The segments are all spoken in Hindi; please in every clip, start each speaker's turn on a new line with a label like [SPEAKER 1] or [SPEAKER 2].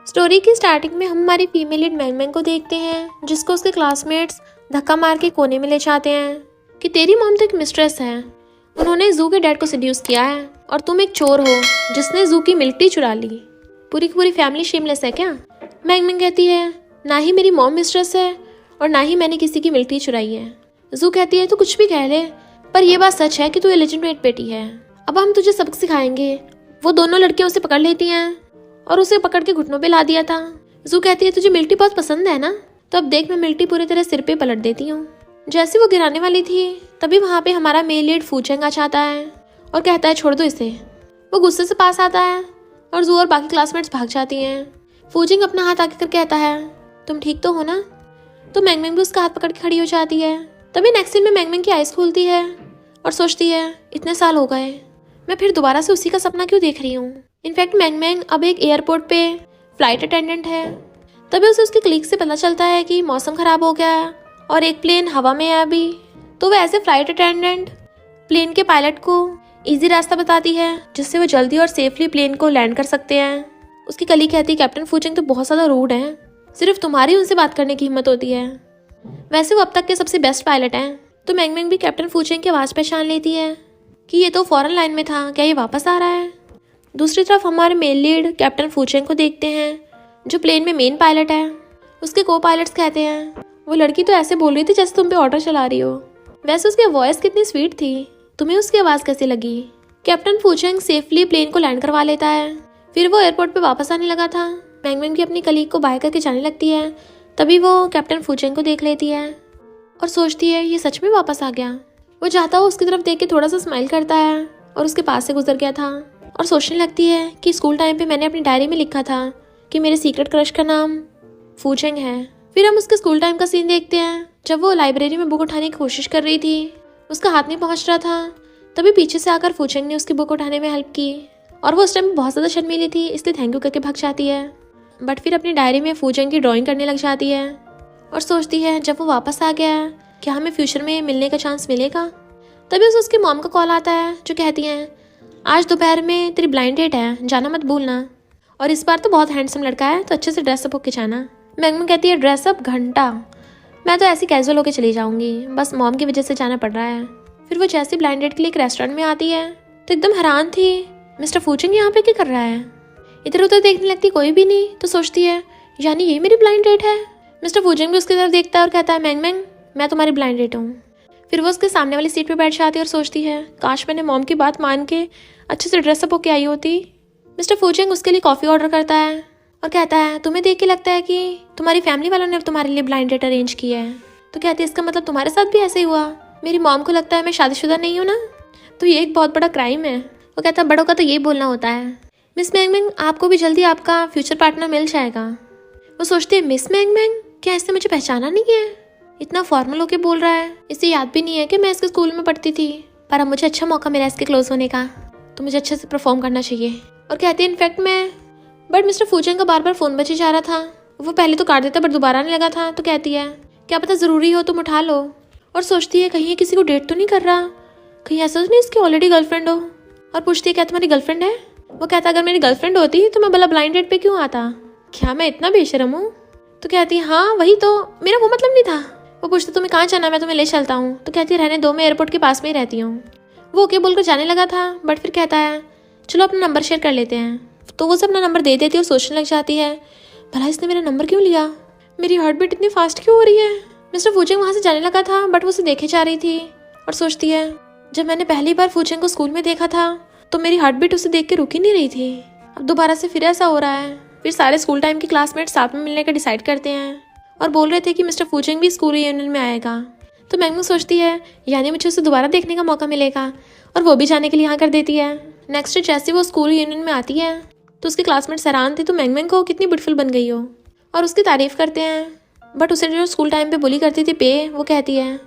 [SPEAKER 1] स्टोरी की स्टार्टिंग में हम हमारी फीमेल लीड मैंग को देखते हैं, जिसको उसके क्लासमेट्स धक्का मार के कोने में ले जाते हैं कि तेरी मॉम तो एक मिस्ट्रेस है, उन्होंने जू के डैड को सेड्यूस किया है और तुम एक चोर हो जिसने जू की मिल्क टी चुरा ली। पूरी की पूरी फैमिली शेमलेस है क्या? मैंग कहती है ना ही मेरी मॉम मिस्ट्रेस है और ना ही मैंने किसी की मिल्क टी चुराई है। जू कहती है तो कुछ भी कह ले, पर यह बात सच है कि तू इलिजिटिमेट बेटी है। अब हम तुझे सबक सिखाएंगे। वो दोनों लड़कियां उसे पकड़ लेती हैं और उसे पकड़ के घुटनों पे ला दिया था। जू कहती है तुझे मिल्क टी बहुत पसंद है ना, तो अब देख मैं मिल्क टी पूरी तरह सिर पे पलट देती हूँ। जैसे वो गिराने वाली थी तभी वहाँ पे हमारा मेल लीड फूचेंग आ जाता है और कहता है छोड़ दो इसे। वो गुस्से से पास आता है और जू और बाकी क्लासमेट्स भाग जाती हैं। फूचेंग अपना हाथ आगे कर कहता है तुम ठीक तो हो ना? तो मैंग भी उसका हाथ पकड़ के खड़ी हो जाती है। तभी नेक्स्ट सीन में मैंग की आइज खुलती है और सोचती है इतने साल हो गए, मैं फिर दोबारा से उसी का सपना क्यों देख रही हूँ। इनफैक्ट मैंग अब एक एयरपोर्ट पे फ्लाइट अटेंडेंट है। तभी उसे उसके कलीग से पता चलता है कि मौसम खराब हो गया है और एक प्लेन हवा में है अभी। तो वह ऐसे फ्लाइट अटेंडेंट प्लेन के पायलट को इजी रास्ता बताती है जिससे वो जल्दी और सेफली प्लेन को लैंड कर सकते हैं। उसकी कलीग कहती है कैप्टन फूचेंग तो बहुत ज़्यादा रूड है, सिर्फ तुम्हारी उनसे बात करने की हिम्मत होती है। वैसे वो अब तक के सबसे बेस्ट पायलट हैं। तो मैंग भी कैप्टन फूचेंग की आवाज़ पहचान लेती है कि ये तो फॉरेन लाइन में था, क्या ये वापस आ रहा है? दूसरी तरफ हमारे मेल लीड कैप्टन फूचेंग को देखते हैं जो प्लेन में मेन पायलट है। उसके को पायलट्स कहते हैं वो लड़की तो ऐसे बोल रही थी जैसे तुम पे ऑर्डर चला रही हो। वैसे उसकी वॉइस कितनी स्वीट थी, तुम्हें उसकी आवाज़ कैसी लगी? कैप्टन फूचेंग सेफली प्लेन को लैंड करवा लेता है। फिर वो एयरपोर्ट पे वापस आने लगा था। मैंग भी अपनी कलीग को बाय करके जाने लगती है। तभी वो कैप्टन फूचेंग को देख लेती है और सोचती है ये सच में वापस आ गया। वो जाता हुआ उसकी तरफ देख के थोड़ा सा स्माइल करता है और उसके पास से गुजर गया था और सोचने लगती है कि स्कूल टाइम पे मैंने अपनी डायरी में लिखा था कि मेरे सीक्रेट क्रश का नाम फूचेंग है। फिर हम उसके स्कूल टाइम का सीन देखते हैं जब वो लाइब्रेरी में बुक उठाने की कोशिश कर रही थी, उसका हाथ नहीं पहुंच रहा था। तभी पीछे से आकर फूचेंग ने उसकी बुक उठाने में हेल्प की और वो उस टाइम बहुत ज़्यादा शर्मीली थी, इसलिए थैंक यू करके भाग जाती है। बट फिर अपनी डायरी में फूचेंग की ड्राइंग करने लग जाती है और सोचती है जब वो वापस आ गया क्या हमें फ्यूचर में मिलने का चांस मिलेगा। तभी उसे उसकी मॉम का कॉल आता है जो कहती हैं आज दोपहर में तेरी ब्लाइंड डेट है, जाना मत भूलना, और इस बार तो बहुत हैंडसम लड़का है तो अच्छे से ड्रेसअप होके जाना। मैंग कहती है ड्रेसअप घंटा, मैं तो ऐसी कैजुअल होके चली जाऊंगी, बस मॉम की वजह से जाना पड़ रहा है। फिर वो जैसे ब्लाइंड डेट के लिए एक रेस्टोरेंट में आती है तो एकदम हैरान थी, मिस्टर फूचेंग यहाँ पे क्या कर रहा है? इधर उधर देखने लगती कोई भी नहीं तो सोचती है यानी ये मेरी ब्लाइंड डेट है। मिस्टर फूचेंग भी उसकी तरफ देखता है और कहता है मैंग मैं तुम्हारी ब्लाइंड डेट हूँ। फिर वो उसके सामने वाली सीट पे बैठ जाती है और सोचती है काश मैंने मॉम की बात मान के अच्छे से ड्रेसअप होके आई होती। मिस्टर फूचेंग उसके लिए कॉफ़ी ऑर्डर करता है और कहता है तुम्हें देख के लगता है कि तुम्हारी फैमिली वालों ने तुम्हारे लिए ब्लाइंड डेट अरेंज की है। तो कहती है इसका मतलब तुम्हारे साथ भी ऐसे ही हुआ? मेरी मॉम को लगता है मैं शादीशुदा नहीं हूँ ना, तो ये एक बहुत बड़ा क्राइम है। वो कहता है बड़ों का तो यही बोलना होता है। मिस मैंग आपको भी जल्दी आपका फ्यूचर पार्टनर मिल जाएगा। वो सोचती है मिस मैंग क्या इसने मुझे पहचाना नहीं है? इतना फॉर्मल होके बोल रहा है, इसे याद भी नहीं है कि मैं इसके स्कूल में पढ़ती थी, पर अब मुझे अच्छा मौका मिला इसके क्लोज होने का, तो मुझे अच्छे से परफॉर्म करना चाहिए। और कहती है इनफैक्ट मैं, बट मिस्टर फूचेंग का बार बार फ़ोन बजे जा रहा था। वो पहले तो काट देता बट दोबारा आने लगा था। तो कहती है क्या पता ज़रूरी हो तुम उठा लो। और सोचती है कहीं ये किसी को डेट तो नहीं कर रहा, कहीं ऐसा तो नहीं इसकी ऑलरेडी गर्लफ्रेंड हो। और पूछती है क्या तुम्हारी गर्लफ्रेंड है? वो कहता अगर मेरी गर्लफ्रेंड होती तो मैं भला ब्लाइंड डेट पे क्यों आता? क्या मैं इतना बेशरम हूँ? तो कहती है हाँ वही तो, मेरा वो मतलब नहीं था। वो पूछते तुम्हें कहाँ जाना, मैं तुम्हें ले चलता हूँ। तो कहती है रहने दो, मैं एयरपोर्ट के पास में ही रहती हूँ। वो ओके बोलकर जाने लगा था बट फिर कहता है चलो अपना नंबर शेयर कर लेते हैं। तो वो उसे अपना नंबर दे देती है और सोचने लग जाती है भला इसने मेरा नंबर क्यों लिया, मेरी हार्ट बीट इतनी फास्ट क्यों हो रही है। मिस्टर फूचेंग वहाँ से जाने लगा था बट वो उसे देखे जा रही थी और सोचती है जब मैंने पहली बार फूचेंग को स्कूल में देखा था तो मेरी हार्ट बीट उसे देख के रुक ही नहीं रही थी। अब दोबारा से फिर ऐसा हो रहा है। फिर सारे स्कूल टाइम के क्लासमेट्स साथ में मिलने का डिसाइड करते हैं और बोल रहे थे कि मिस्टर फूचेंग भी स्कूल रियूनियन में आएगा। तो मैंग सोचती है यानी मुझे उसे दोबारा देखने का मौका मिलेगा और वो भी जाने के लिए हाँ कर देती है। नेक्स्ट जैसे वो स्कूल रियूनियन में आती है तो उसके क्लासमेट्स हैरान थे तो मैंग को कितनी ब्यूटीफुल बन गई हो और उसकी तारीफ करते हैं। बट उसे जो स्कूल टाइम पे बुली करती थी पे, वो कहती है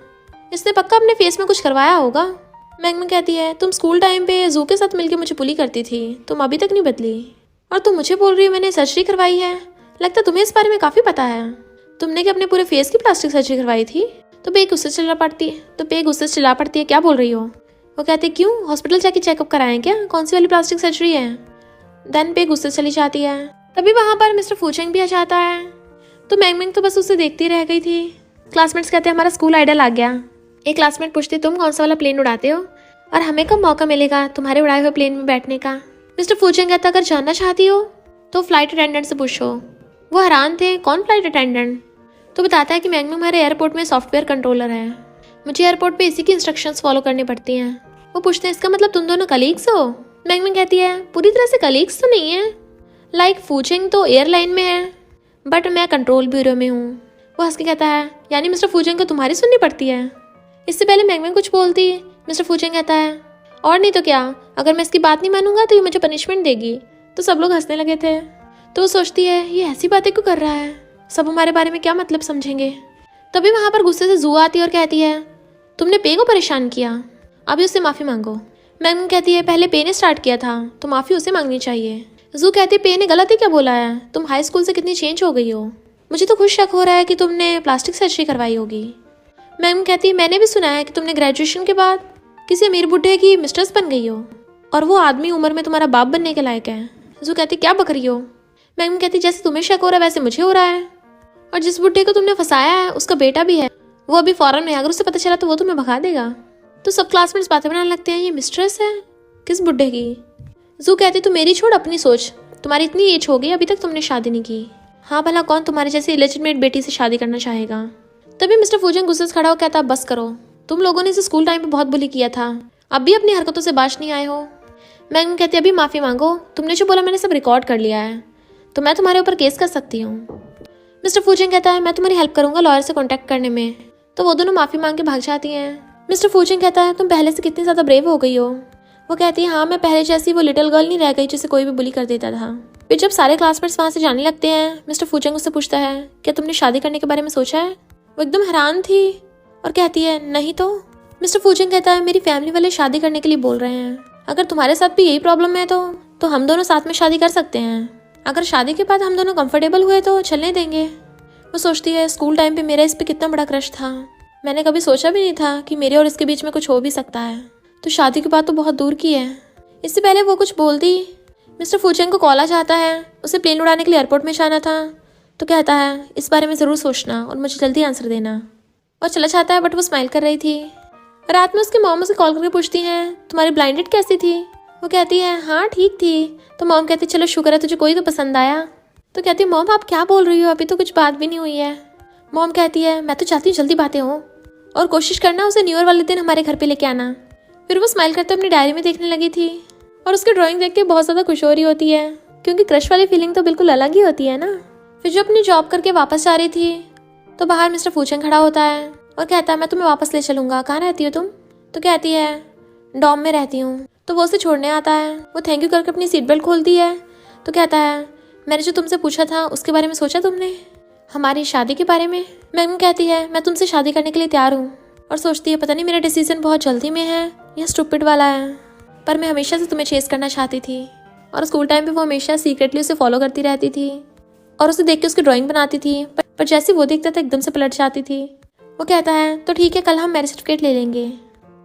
[SPEAKER 1] इसने पक्का अपने फेस में कुछ करवाया होगा। मैंग कहती है तुम स्कूल टाइम पे जू के साथ मिलकर मुझे बुली करती थी, तुम अभी तक नहीं बदली और तुम मुझे बोल रही हो मैंने सर्जरी करवाई है, लगता तुम्हें इस बारे में काफ़ी पता है। तुमने क्या अपने पूरे फेस की प्लास्टिक सर्जरी करवाई थी? तो पे गुस्से से चिल्ला पड़ती है क्या बोल रही हो? वो कहते क्यों हॉस्पिटल जाके चेकअप कराएं क्या, कौन सी वाली प्लास्टिक सर्जरी है? देन पे गुस्से चली जाती है तभी वहाँ पर मिस्टर फूचेंग भी आ जाता है। तो मैंगमैंग तो बस उसे देखती रह गई थी। क्लासमेट्स कहते हैं हमारा स्कूल आइडल आ गया। एक क्लासमेट पूछती तुम कौन सा वाला प्लेन उड़ाते हो और हमें कब मौका मिलेगा तुम्हारे उड़ाए हुए प्लेन में बैठने का। मिस्टर फूचेंग कहता अगर जानना चाहती हो तो फ्लाइट अटेंडेंट से पूछो। वो हैरान थे, कौन फ्लाइट अटेंडेंट? तो बताता है कि मैंगमैंग हमारे एयरपोर्ट में सॉफ्टवेयर कंट्रोलर है, मुझे एयरपोर्ट पे इसी की इंस्ट्रक्शंस फॉलो करनी पड़ती हैं। वो पूछते हैं इसका मतलब तुम दोनों कलीग्स हो? मैंगमैंग कहती है पूरी तरह से कलीग्स तो नहीं है, लाइक फूचेंग तो एयरलाइन में है बट मैं कंट्रोल ब्यूरो में हूँ। वो हंस के कहता है यानी मिस्टर फूचेंग को तुम्हारी सुननी पड़ती है। इससे पहले मैंगमैंग कुछ बोलती मिस्टर फूचेंग कहता है और नहीं तो क्या, अगर मैं इसकी बात नहीं मानूंगा तो ये मुझे पनिशमेंट देगी। तो सब लोग हंसने लगे थे। तो वो सोचती है ये ऐसी बातें क्यों कर रहा है, सब हमारे बारे में क्या मतलब समझेंगे। तभी वहाँ पर गुस्से से जू आती है और कहती है तुमने पे को परेशान किया, अभी उससे माफ़ी मांगो। मैंगमैंग कहती है पहले पे ने स्टार्ट किया था तो माफ़ी उसे मांगनी चाहिए। जू कहती है पे ने गलत ही क्या बोला है, तुम हाई स्कूल से कितनी चेंज हो गई हो, मुझे तो खुद शक हो रहा है कि तुमने प्लास्टिक सर्जरी करवाई होगी। मैंगमैंग कहती है मैंने भी सुना है कि तुमने ग्रेजुएशन के बाद किसी अमीर बुढ़े की मिस्ट्रेस बन गई हो और वो आदमी उम्र में तुम्हारा बाप बनने के लायक है। जू कहती क्या बक रही हो? मैंगमैंग कहती जैसे तुम्हें शक हो रहा है वैसे मुझे हो रहा है, और जिस बुढ़े को तुमने फंसाया है उसका बेटा भी है, वो अभी फॉरेन में, अगर उसे पता चला तो वो तुम्हें भगा देगा। तो सब क्लासमेट्स बातें बनाने लगते हैं ये मिस्ट्रेस है किस बुढ़े की। जू कहती तू मेरी छोड़ अपनी सोच, तुम्हारी इतनी एज हो गई अभी तक तुमने शादी नहीं की, हाँ भला कौन तुम्हारे जैसी इलेजिटिमेट बेटी से शादी करना चाहेगा। तभी मिस्टर फूचेंग गुस्से से खड़ा हो कहता बस करो, तुम लोगों ने इसे स्कूल टाइम पे बहुत बुली किया था, अब भी अपनी हरकतों से बाज नहीं आए हो। मैंगमैंग कहती अभी माफ़ी मांगो, तुमने जो बोला मैंने सब रिकॉर्ड कर लिया है तो मैं तुम्हारे ऊपर केस कर सकती हूँ। मिस्टर फूचेंग कहता है मैं तुम्हारी हेल्प करूंगा लॉयर से कांटेक्ट करने में। तो वो दोनों माफ़ी मांग के भाग जाती हैं। मिस्टर फूचेंग कहता है तुम पहले से कितनी ज़्यादा ब्रेव हो गई हो। वो कहती है हाँ मैं पहले जैसी वो लिटिल गर्ल नहीं रह गई जिसे कोई भी बुली कर देता था। फिर जब सारे क्लासमेट्स वहाँ से जाने लगते हैं मिस्टर फूचेंग उससे पूछता है क्या तुमने शादी करने के बारे में सोचा है? वो एकदम हैरान थी और कहती है नहीं तो। मिस्टर फूचेंग कहता है मेरी फैमिली वाले शादी करने के लिए बोल रहे हैं, अगर तुम्हारे साथ भी यही प्रॉब्लम है तो हम दोनों साथ में शादी कर सकते हैं, अगर शादी के बाद हम दोनों कंफर्टेबल हुए तो चलने देंगे। वो सोचती है स्कूल टाइम पे मेरा इस पे कितना बड़ा क्रश था, मैंने कभी सोचा भी नहीं था कि मेरे और इसके बीच में कुछ हो भी सकता है, तो शादी की बात तो बहुत दूर की है। इससे पहले वो कुछ बोलती मिस्टर फूचेंग को कॉल आ जाता है, उसे प्लेन उड़ाने के लिए एयरपोर्ट में जाना था। तो कहता है इस बारे में ज़रूर सोचना और मुझे जल्दी आंसर देना, और चला जाता है। बट वो स्माइल कर रही थी। रात में उसकी मॉम उसे कॉल करके पूछती हैं तुम्हारी ब्लाइंड डेट कैसी थी। वो कहती है हाँ ठीक थी। तो मॉम कहती चलो शुक्र है तुझे कोई तो पसंद आया। तो कहती है मॉम आप क्या बोल रही हो, अभी तो कुछ बात भी नहीं हुई है। मॉम कहती है मैं तो चाहती हूँ जल्दी बातें हों और कोशिश करना उसे न्यू ईयर वाले दिन हमारे घर पे लेके आना। फिर वो स्माइल करते अपनी डायरी में देखने लगी थी और उसकी ड्राइंग देख के बहुत ज़्यादा खुश हो रही होती है, क्योंकि क्रश वाली फीलिंग तो बिल्कुल अलग ही होती है ना। फिर जो अपनी जॉब करके वापस जा रही थी तो बाहर मिस्टर फूचेंग खड़ा होता है और कहता है मैं तुम्हें वापस ले चलूँगा, कहाँ रहती हो तुम? तो कहती है डॉम में रहती हूँ। तो वो उसे छोड़ने आता है। वो थैंक यू करके अपनी सीट बेल्ट खोलती है। तो कहता है मैंने जो तुमसे पूछा था उसके बारे में सोचा तुमने, हमारी शादी के बारे में? मैम कहती है मैं तुमसे शादी करने के लिए तैयार हूँ, और सोचती है पता नहीं मेरा डिसीजन बहुत जल्दी में है या स्टूपिड वाला है, पर मैं हमेशा से तुम्हें चेस करना चाहती थी। और स्कूल टाइम पे वो हमेशा सीक्रेटली उसे फॉलो करती रहती थी और उसे देख के उसकी ड्राइंग बनाती थी, पर जैसे वो देखता था एकदम से पलट जाती थी। वो कहता है तो ठीक है कल हम मैरिज सर्टिफिकेट ले लेंगे।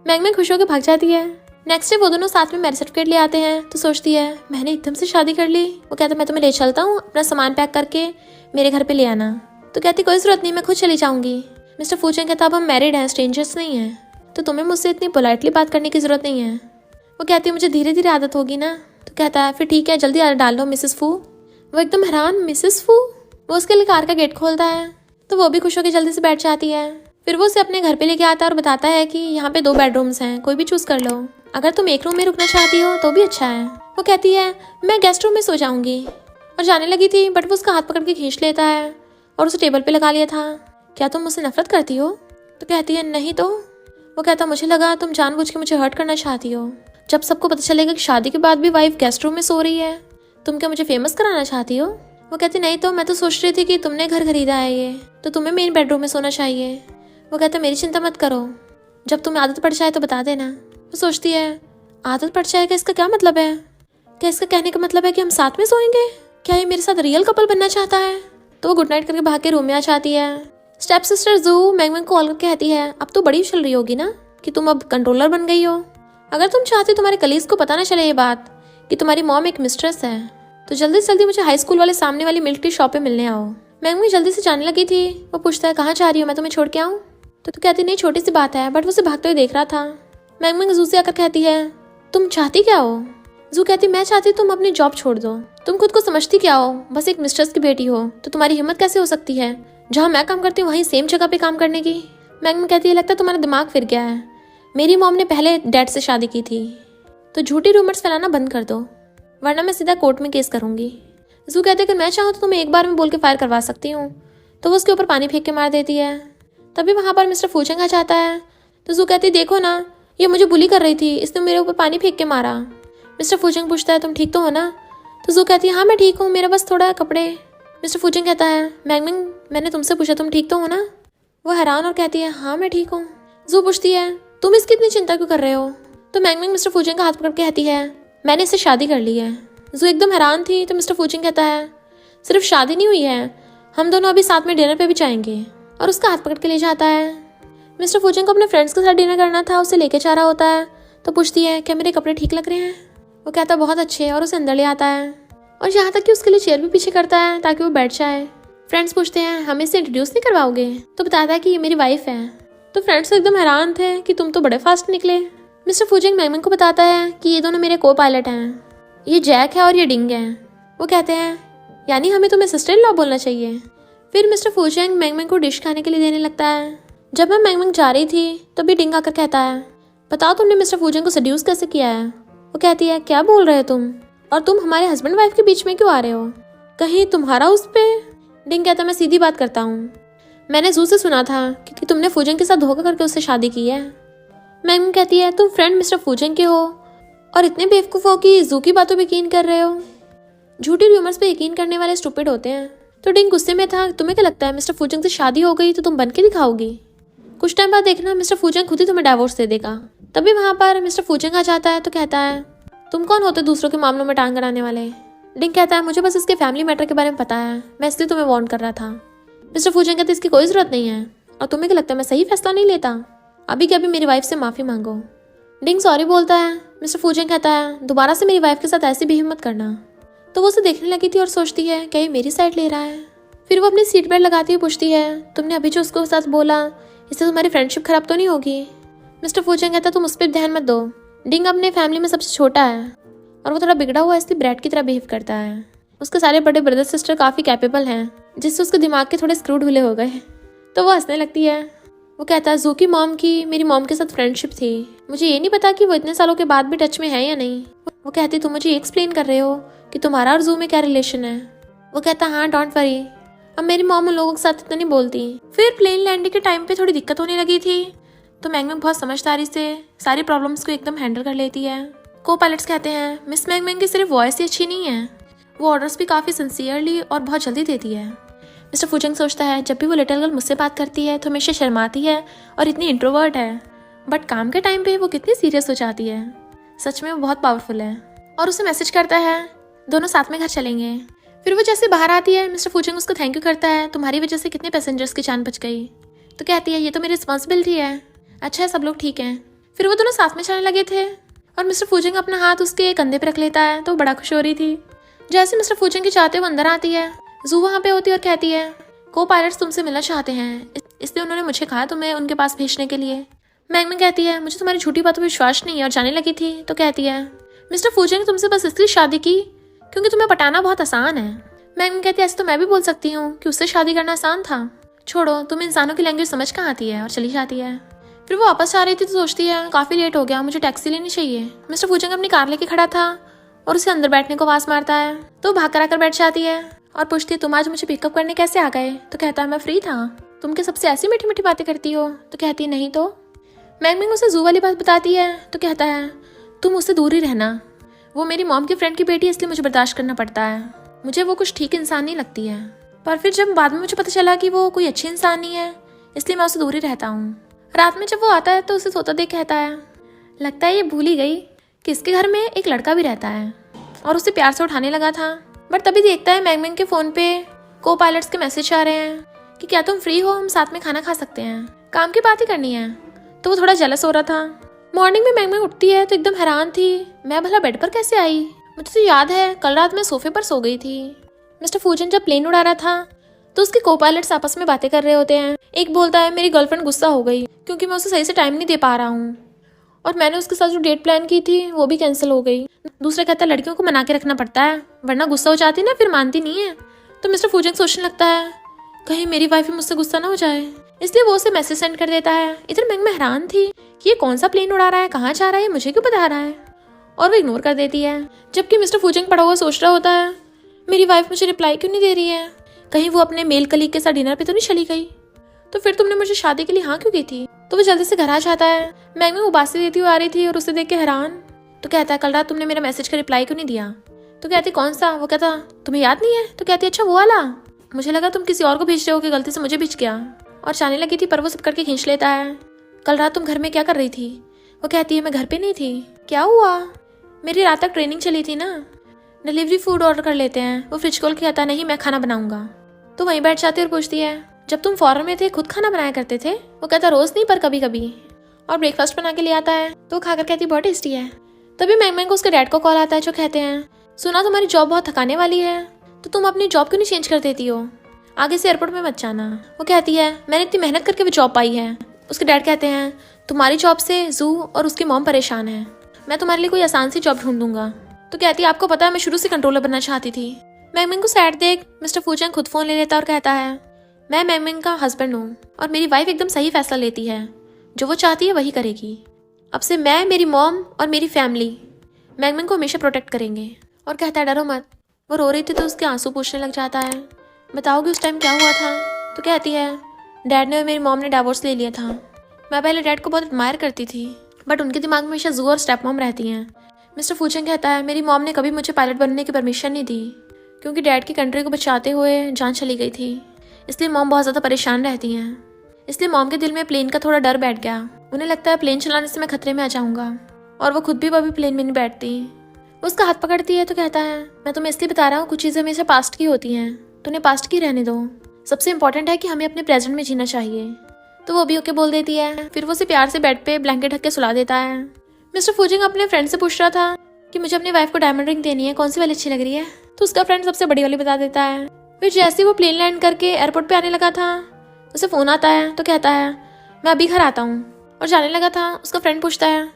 [SPEAKER 1] मैंग खुश होकर भाग जाती है। नेक्स्ट डे वो दोनों साथ में मैरिज सर्टिफिकेट ले आते हैं। तो सोचती है मैंने एकदम से शादी कर ली। वो कहता है मैं तुम्हें ले चलता हूँ, अपना सामान पैक करके मेरे घर पे ले आना। तो कहती कोई ज़रूरत नहीं, मैं खुद चली जाऊँगी। मिस्टर फूचेंग कहता अब हम मैरिड हैं, स्ट्रेंजर्स नहीं हैं, तो तुम्हें मुझसे इतनी पोलाइटली बात करने की ज़रूरत नहीं है। वो कहती है मुझे धीरे धीरे आदत होगी ना। तो कहता है फिर ठीक है जल्दी आदत डाल लो मिसेस फू। वो एकदम हैरान, मिसेस फू? वो उसके लिए कार का गेट खोलता है तो वो भी खुश होकर जल्दी से बैठ जाती है। फिर वो उसे अपने घर पे लेके आता है और बताता है कि यहाँ पे 2 बेडरूम्स हैं, कोई भी चूज़ कर लो, अगर तुम एक रूम में रुकना चाहती हो तो भी अच्छा है। वो कहती है मैं गेस्ट रूम में सो जाऊँगी, और जाने लगी थी बट वो उसका हाथ पकड़ के खींच लेता है और उसे टेबल पे लगा लिया था। क्या तुम मुझसे नफरत करती हो? तो कहती है नहीं तो। वो कहता मुझे लगा तुम जानबूझ के मुझे हर्ट करना चाहती हो। जब सबको पता चलेगा कि शादी के बाद भी वाइफ गेस्ट रूम में सो रही है, तुम क्या मुझे फेमस कराना चाहती हो? वो कहती नहीं तो, मैं तो सोच रही थी कि तुमने घर खरीदा है ये, तो तुम्हें मेन बेडरूम में सोना चाहिए। वो कहता मेरी चिंता मत करो, जब तुम्हें आदत पड़ जाए तो बता देना। वो सोचती है आदत पड़ जाएगा इसका क्या मतलब है? क्या इसका कहने का मतलब है कि हम साथ में सोएंगे? क्या ये मेरे साथ रियल कपल बनना चाहता है? तो वो गुड नाइट करके भाग के रूम में आ जाती है। स्टेप सिस्टर जू मैंग को कॉल करके कहती है अब तो बड़ी चल रही होगी ना कि तुम अब कंट्रोलर बन गई हो। अगर तुम चाहती तुम्हारे कलीग्स को पता ना चले ये बात कि तुम्हारी मॉम एक मिस्ट्रेस है, तो जल्दी से जल्दी मुझे हाई स्कूल वाले सामने वाली मिल्क टी शॉप पे मिलने आओ। मैंगमिंग जल्दी से जाने लगी थी। वो पूछता है कहाँ जा रही हो, मैं तुम्हें छोड़ के आऊँ? तो तू कहती नहीं, छोटी सी बात है, बट वो उसे भागते हुए देख रहा था। मैंगमिंग जू से आकर कहती है तुम चाहती क्या हो? जू कहती मैं चाहती तुम अपनी जॉब छोड़ दो। तुम खुद को समझती क्या हो? बस एक मिस्ट्रेस की बेटी हो, तो तुम्हारी हिम्मत कैसे हो सकती है जहाँ मैं काम करती हूँ वहीं सेम जगह पे काम करने की? मैंगमिंग कहती है लगता है तुम्हारा दिमाग फिर गया है। मेरी मॉम ने पहले डैड से शादी की थी, तो झूठी रूमर्स फैलाना बंद कर दो, वरना मैं सीधा कोर्ट में केस करूंगी। जू कहते अगर मैं चाहूँ तो तुम्हें एक बार में बोल के फायर करवा सकती हूँ। तो वो उसके ऊपर पानी फेंक के मार देती है। तभी वहाँ पर मिस्टर फूचेंग आ जाता है। तो जू कहती देखो ना, ये मुझे बुली कर रही थी, इसने मेरे ऊपर पानी फेंक के मारा। मिस्टर फूचेंग पूछता है तुम ठीक तो हो ना? तो जू कहती है हाँ मैं ठीक हूँ, मेरा बस थोड़ा कपड़े। मिस्टर फूचेंग कहता है मैंगमिंग मैंने तुमसे पूछा तुम ठीक तो हो ना? वो हैरान और कहती है हाँ मैं ठीक हूँ। जू पूछती है तुम इसकी इतनी चिंता क्यों कर रहे हो? तो मैंगमिंग मिस्टर फूचेंग का हाथ पकड़ के कहती है मैंने इससे शादी कर ली है। जू एकदम हैरान थी। तो मिस्टर फूचेंग कहता है सिर्फ शादी नहीं हुई है, हम दोनों अभी साथ में डिनर पे भी जाएंगे, और उसका हाथ पकड़ के ले जाता है। मिस्टर फूचेंग को अपने फ्रेंड्स के साथ डिनर करना था, उसे लेके जा रहा होता है। तो पूछती है क्या मेरे कपड़े ठीक लग रहे हैं? वो कहता है बहुत अच्छे, और उसे अंदर ले आता है और यहाँ तक कि उसके लिए चेयर भी पीछे करता है ताकि वो बैठ जाए। फ्रेंड्स पूछते हैं हमें इसे इंट्रोड्यूस नहीं करवाओगे? तो बताता है कि ये मेरी वाइफ है। तो फ्रेंड्स एकदम हैरान थे कि तुम तो बड़े फास्ट निकले। मिस्टर फूचेंग मैंगमिंग को बताता है कि ये दोनों मेरे को पायलट हैं, ये जैक है और ये डिंग है। वो कहते हैं यानी हमें तुम्हें सिस्टर इन लॉ बोलना चाहिए। फिर मिस्टर फूचेंग मैंगमिंग को डिश खाने के लिए देने लगता है। जब मैं मैंगमिंग जा रही थी तभी डिंग आकर कहता है बताओ तुमने मिस्टर फूचेंग को सेड्यूस कैसे किया है? वो कहती है क्या बोल रहे हो तुम, और तुम हमारे हस्बैंड वाइफ के बीच में क्यों आ रहे हो? कहीं तुम्हारा उस पे? डिंग कहता मैं सीधी बात करता हूँ, मैंने जू से सुना था कि तुमने फूचेंग के साथ धोखा करके उससे शादी की है। मैंगमिंग कहती है तुम फ्रेंड मिस्टर फूचेंग के हो और इतने बेवकूफ हो कि जू की बातों पे यकीन कर रहे हो। झूठी रूमर्स पे यकीन करने वाले स्टूपिड होते हैं। तो डिंग गुस्से में था तुम्हें क्या लगता है मिस्टर फूचेंग से शादी हो गई तो तुम बन के दिखाओगी? कुछ टाइम बाद देखना मिस्टर फूचेंग खुद ही तुम्हें डाइवोर्स दे देगा। तभी वहाँ पर मिस्टर फूचेंग आ जाता है। तो कहता है तुम कौन होते दूसरों के मामलों में टांग अड़ाने वाले? डिंग कहता है मुझे बस इसके फैमिली मैटर के बारे में पता है, मैं इसलिए तुम्हें वार्न कर रहा था। मिस्टर फूचेंग कहते इसकी कोई जरूरत नहीं है, और तुम्हें क्या लगता है मैं सही फैसला नहीं लेता? अभी के अभी मेरी वाइफ से माफी मांगो। डिंग सॉरी बोलता है। मिस्टर फूचेंग कहता है दोबारा से मेरी वाइफ के साथ ऐसी भी हिम्मत करना। तो वो उसे देखने लगी थी और सोचती है क्या ये मेरी साइड ले रहा है। फिर वो अपनी सीट बेल्ट लगाती हुई पूछती है तुमने अभी जो उसको साथ बोला इससे तुम्हारी फ्रेंडशिप खराब तो नहीं होगी? मिस्टर फूचेंग कहता तुम उस पर ध्यान मत दो, डिंग अपने फैमिली में सबसे छोटा है और वो थोड़ा बिगड़ा हुआ है, इसलिए ब्रैड की तरह बिहेव करता है। उसके सारे बड़े ब्रदर सिस्टर काफ़ी कैपेबल हैं, जिससे उसके दिमाग के थोड़े स्क्रू ढीले हो गए। तो वो हंसने लगती है। वो कहता है जू की मॉम की मेरी मॉम के साथ फ्रेंडशिप थी, मुझे ये नहीं पता कि वो इतने सालों के बाद भी टच में है या नहीं। वो कहती तुम मुझे एक्सप्लेन कर रहे हो कि तुम्हारा और जू में क्या रिलेशन है? वो कहता हाँ डोंट वरी, अब मेरी मॉम उन लोगों के साथ इतना नहीं बोलती। फिर प्लेन लैंडिंग के टाइम पे थोड़ी दिक्कत होने लगी थी, तो मैंगमिंग बहुत समझदारी से सारी प्रॉब्लम्स को एकदम हैंडल कर लेती है। को पायलट्स कहते हैं मिस मैंगमिंग की सिर्फ वॉइस ही अच्छी नहीं है, वो ऑर्डर्स भी काफ़ी सिंसियरली और बहुत जल्दी देती है। मिस्टर फूचेंग सोचता है जब भी वो लिटिल गर्ल मुझसे बात करती है तो हमेशा शर्माती है और इतनी इंट्रोवर्ट है, बट काम के टाइम पे वो कितनी सीरियस हो जाती है। सच में वो बहुत पावरफुल है। और उसे मैसेज करता है दोनों साथ में घर चलेंगे। फिर वो जैसे बाहर आती है मिस्टर फूचेंग उसको थैंक यू करता है, तुम्हारी वजह से कितने पैसेंजर्स की जान बच गई। तो कहती है ये तो मेरी रिस्पॉन्सिबिलिटी है। अच्छा है सब लोग ठीक हैं। फिर वो दोनों साथ में चलने लगे थे और मिस्टर फूचेंग अपना हाथ उसके कंधे पर रख लेता है, तो वो बड़ा खुश हो रही थी। जैसे मिस्टर फूचेंग की चाहते वो अंदर आती है, जू वहाँ पे होती है और कहती है को पायलट्स तुमसे मिलना चाहते हैं, इसलिए उन्होंने मुझे कहा तुम्हें उनके पास भेजने के लिए। मैंगमिंग कहती है मुझे तुम्हारी झूठी बातों पर विश्वास नहीं है और जाने लगी थी। तो कहती है मिस्टर फूचेंग तुमसे बस इसलिए शादी की क्योंकि तुम्हें पटाना बहुत आसान है। मैंगमिंग कहती है ऐसे तो मैं भी बोल सकती हूँ कि उससे शादी करना आसान था, छोड़ो तुम इंसानों की लैंग्वेज समझ कहाँ आती है, और चली जाती है। फिर वो वापस आ रही थी तो सोचती है काफ़ी लेट हो गया, मुझे टैक्सी लेनी चाहिए। मिस्टर फूचेंग अपनी कार लेके खड़ा था और उसे अंदर बैठने को आवाज़ मारता है, तो भाग कर आकर बैठ जाती है और पूछती है तुम आज मुझे पिकअप करने कैसे आ गए? तो कहता है मैं फ्री था, तुम क्या सबसे ऐसी मीठी मीठी बातें करती हो? तो कहती है नहीं। तो मैंगमिंग उसे जू वाली बात बताती है, तो कहता है तुम उससे दूर ही रहना, वो मेरी मॉम की फ्रेंड की बेटी है इसलिए मुझे बर्दाश्त करना पड़ता है, मुझे वो कुछ ठीक इंसान नहीं लगती है। पर फिर जब बाद में मुझे पता चला कि वो कोई अच्छी इंसान नहीं है इसलिए मैं उससे दूर ही रहता हूँ। रात में जब वो आता है तो उसे सोता देख कहता है लगता है ये भूल ही गई कि इसके घर में एक लड़का भी रहता है, और उसे प्यार से उठाने लगा था। बट तभी देखता है मैंगमिंग के फ़ोन पे को पायलट्स के मैसेज आ रहे हैं कि क्या तुम फ्री हो, हम साथ में खाना खा सकते हैं, काम की बात ही करनी है। तो वो थोड़ा जेलस हो रहा था। मॉर्निंग में मैंगमिंग उठती है तो एकदम हैरान थी, मैं भला बेड पर कैसे आई? मुझे तो याद है कल रात मैं सोफे पर सो गई थी। मिस्टर फूजन जब प्लेन उड़ा रहा था तो उसके को पायलट्स आपस में बातें कर रहे होते हैं। एक बोलता है मेरी गर्लफ्रेंड गुस्सा हो गई क्योंकि मैं उसे सही से टाइम नहीं दे पा रहा हूँ और मैंने उसके साथ जो डेट प्लान की थी वो भी कैंसिल हो गई। दूसरा कहता है लड़कियों को मना के रखना पड़ता है वरना गुस्सा हो जाती ना फिर मानती नहीं है। तो मिस्टर फूजन सोचने लगता है कहीं मेरी वाइफ मुझसे गुस्सा ना हो जाए, इसलिए वो उसे मैसेज सेंड कर देता है। इधर मैं हैरान थी कि ये कौन सा प्लेन उड़ा रहा है, कहाँ जा रहा है, मुझे क्यों बता रहा है, और वो इग्नोर कर देती है। जबकि मिस्टर फूजन पड़ा हुआ सोच रहा होता है मेरी वाइफ मुझे रिप्लाई क्यों नहीं दे रही है, कहीं वो अपने मेल कलीग के साथ डिनर पे तो नहीं चली गई, तो फिर तुमने मुझे शादी के लिए हाँ क्यों की थी। तो वो जल्दी से घर आ जाता है। मैंग उबासी देती हुई आ रही थी और उसे देख के हैरान। तो कहता है कल रात तुमने मेरा मैसेज का रिप्लाई क्यों नहीं दिया। तो कहती कौन सा। वो कहता तुम्हें याद नहीं है। तो कहती अच्छा वो वाला, मुझे लगा तुम किसी और को भेज रहे हो कि गलती से मुझे भेज गया। और जाने लगी थी पर वो सब करके खींच लेता है। कल रात तुम घर में क्या कर रही थी। वो कहती है मैं घर पे नहीं थी। क्या हुआ। मेरी रात तक ट्रेनिंग चली थी ना, डिलीवरी फूड ऑर्डर कर लेते हैं। वो फ्रिज खोल के कहता नहीं मैं खाना बनाऊंगा। तो वहीं बैठ जाती और पूछती है जब तुम फॉरेन में थे खुद खाना बनाया करते थे। वो कहता रोज नहीं पर कभी कभी। और ब्रेकफास्ट बना के ले आता है तो खाकर कहती बहुत टेस्टी है। तभी मैंग को उसके डैड को कॉल आता है जो कहते हैं सुना तुम्हारी जॉब बहुत थकाने वाली है तो तुम अपनी जॉब क्यों नहीं चेंज कर देती हो, आगे से एयरपोर्ट में मत जाना। वो कहती है मैंने इतनी मेहनत करके वो जॉब पाई है। उसके डैड कहते हैं तुम्हारी जॉब से जू और उसकी मॉम परेशान है, मैं तुम्हारे लिए कोई आसान सी जॉब ढूंढ दूंगा। तो कहती है आपको पता है मैं शुरू से कंट्रोलर बनना चाहती थी। मैंग को सैड देख मिस्टर फूजन खुद फोन ले लेता और कहता है मैं मैंग का हस्बैंड हूँ और मेरी वाइफ एकदम सही फैसला लेती है, जो वो चाहती है वही करेगी। अब से मैं, मेरी मॉम और मेरी फैमिली मैंग को हमेशा प्रोटेक्ट करेंगे। और कहता है डरो मत। वो रो रही थी तो उसके आंसू पूछने लग जाता है बताओगे उस टाइम क्या हुआ था। तो कहती है डैड ने और मेरी मॉम ने डाइवोर्स ले लिया था। मैं पहले डैड को बहुत एडमायर करती थी बट उनके दिमाग में हमेशा जू और स्टेप मॉम रहती हैं। मिस्टर फूजन कहता है मेरी मॉम ने कभी मुझे पायलट बनने की परमिशन नहीं दी क्योंकि डैड की कंट्री को बचाते हुए जान चली गई थी, इसलिए मॉम बहुत ज़्यादा परेशान रहती हैं। इसलिए मॉम के दिल में प्लेन का थोड़ा डर बैठ गया। उन्हें लगता है प्लेन चलाने से मैं खतरे में आ जाऊंगा और वो खुद भी कभी प्लेन में नहीं बैठती। वो उसका हाथ पकड़ती है तो कहता है मैं तुम्हें इसलिए बता रहा हूँ कुछ चीज़ें हमेशा पास्ट की होती हैं, तो उन्हें पास्ट की रहने दो। सबसे इंपॉर्टेंट है कि हमें अपने प्रेजेंट में जीना चाहिए। तो वो भी ओके बोल देती है। फिर वो उसे प्यार से बेड पे ब्लैंकेट ढक के सुला देता है। मिस्टर फूजिंग अपने फ्रेंड से पूछ रहा था कि मुझे अपनी वाइफ को डायमंड रिंग देनी है, कौन सी वाली अच्छी लग रही है। तो उसका फ्रेंड सबसे बड़ी वाली बता देता है। फिर जैसे वो प्लेन लैंड करके एयरपोर्ट पे आने लगा था उसे फोन आता है तो कहता है मैं अभी घर आता हूँ। और जाने लगा था उसका फ्रेंड पूछता है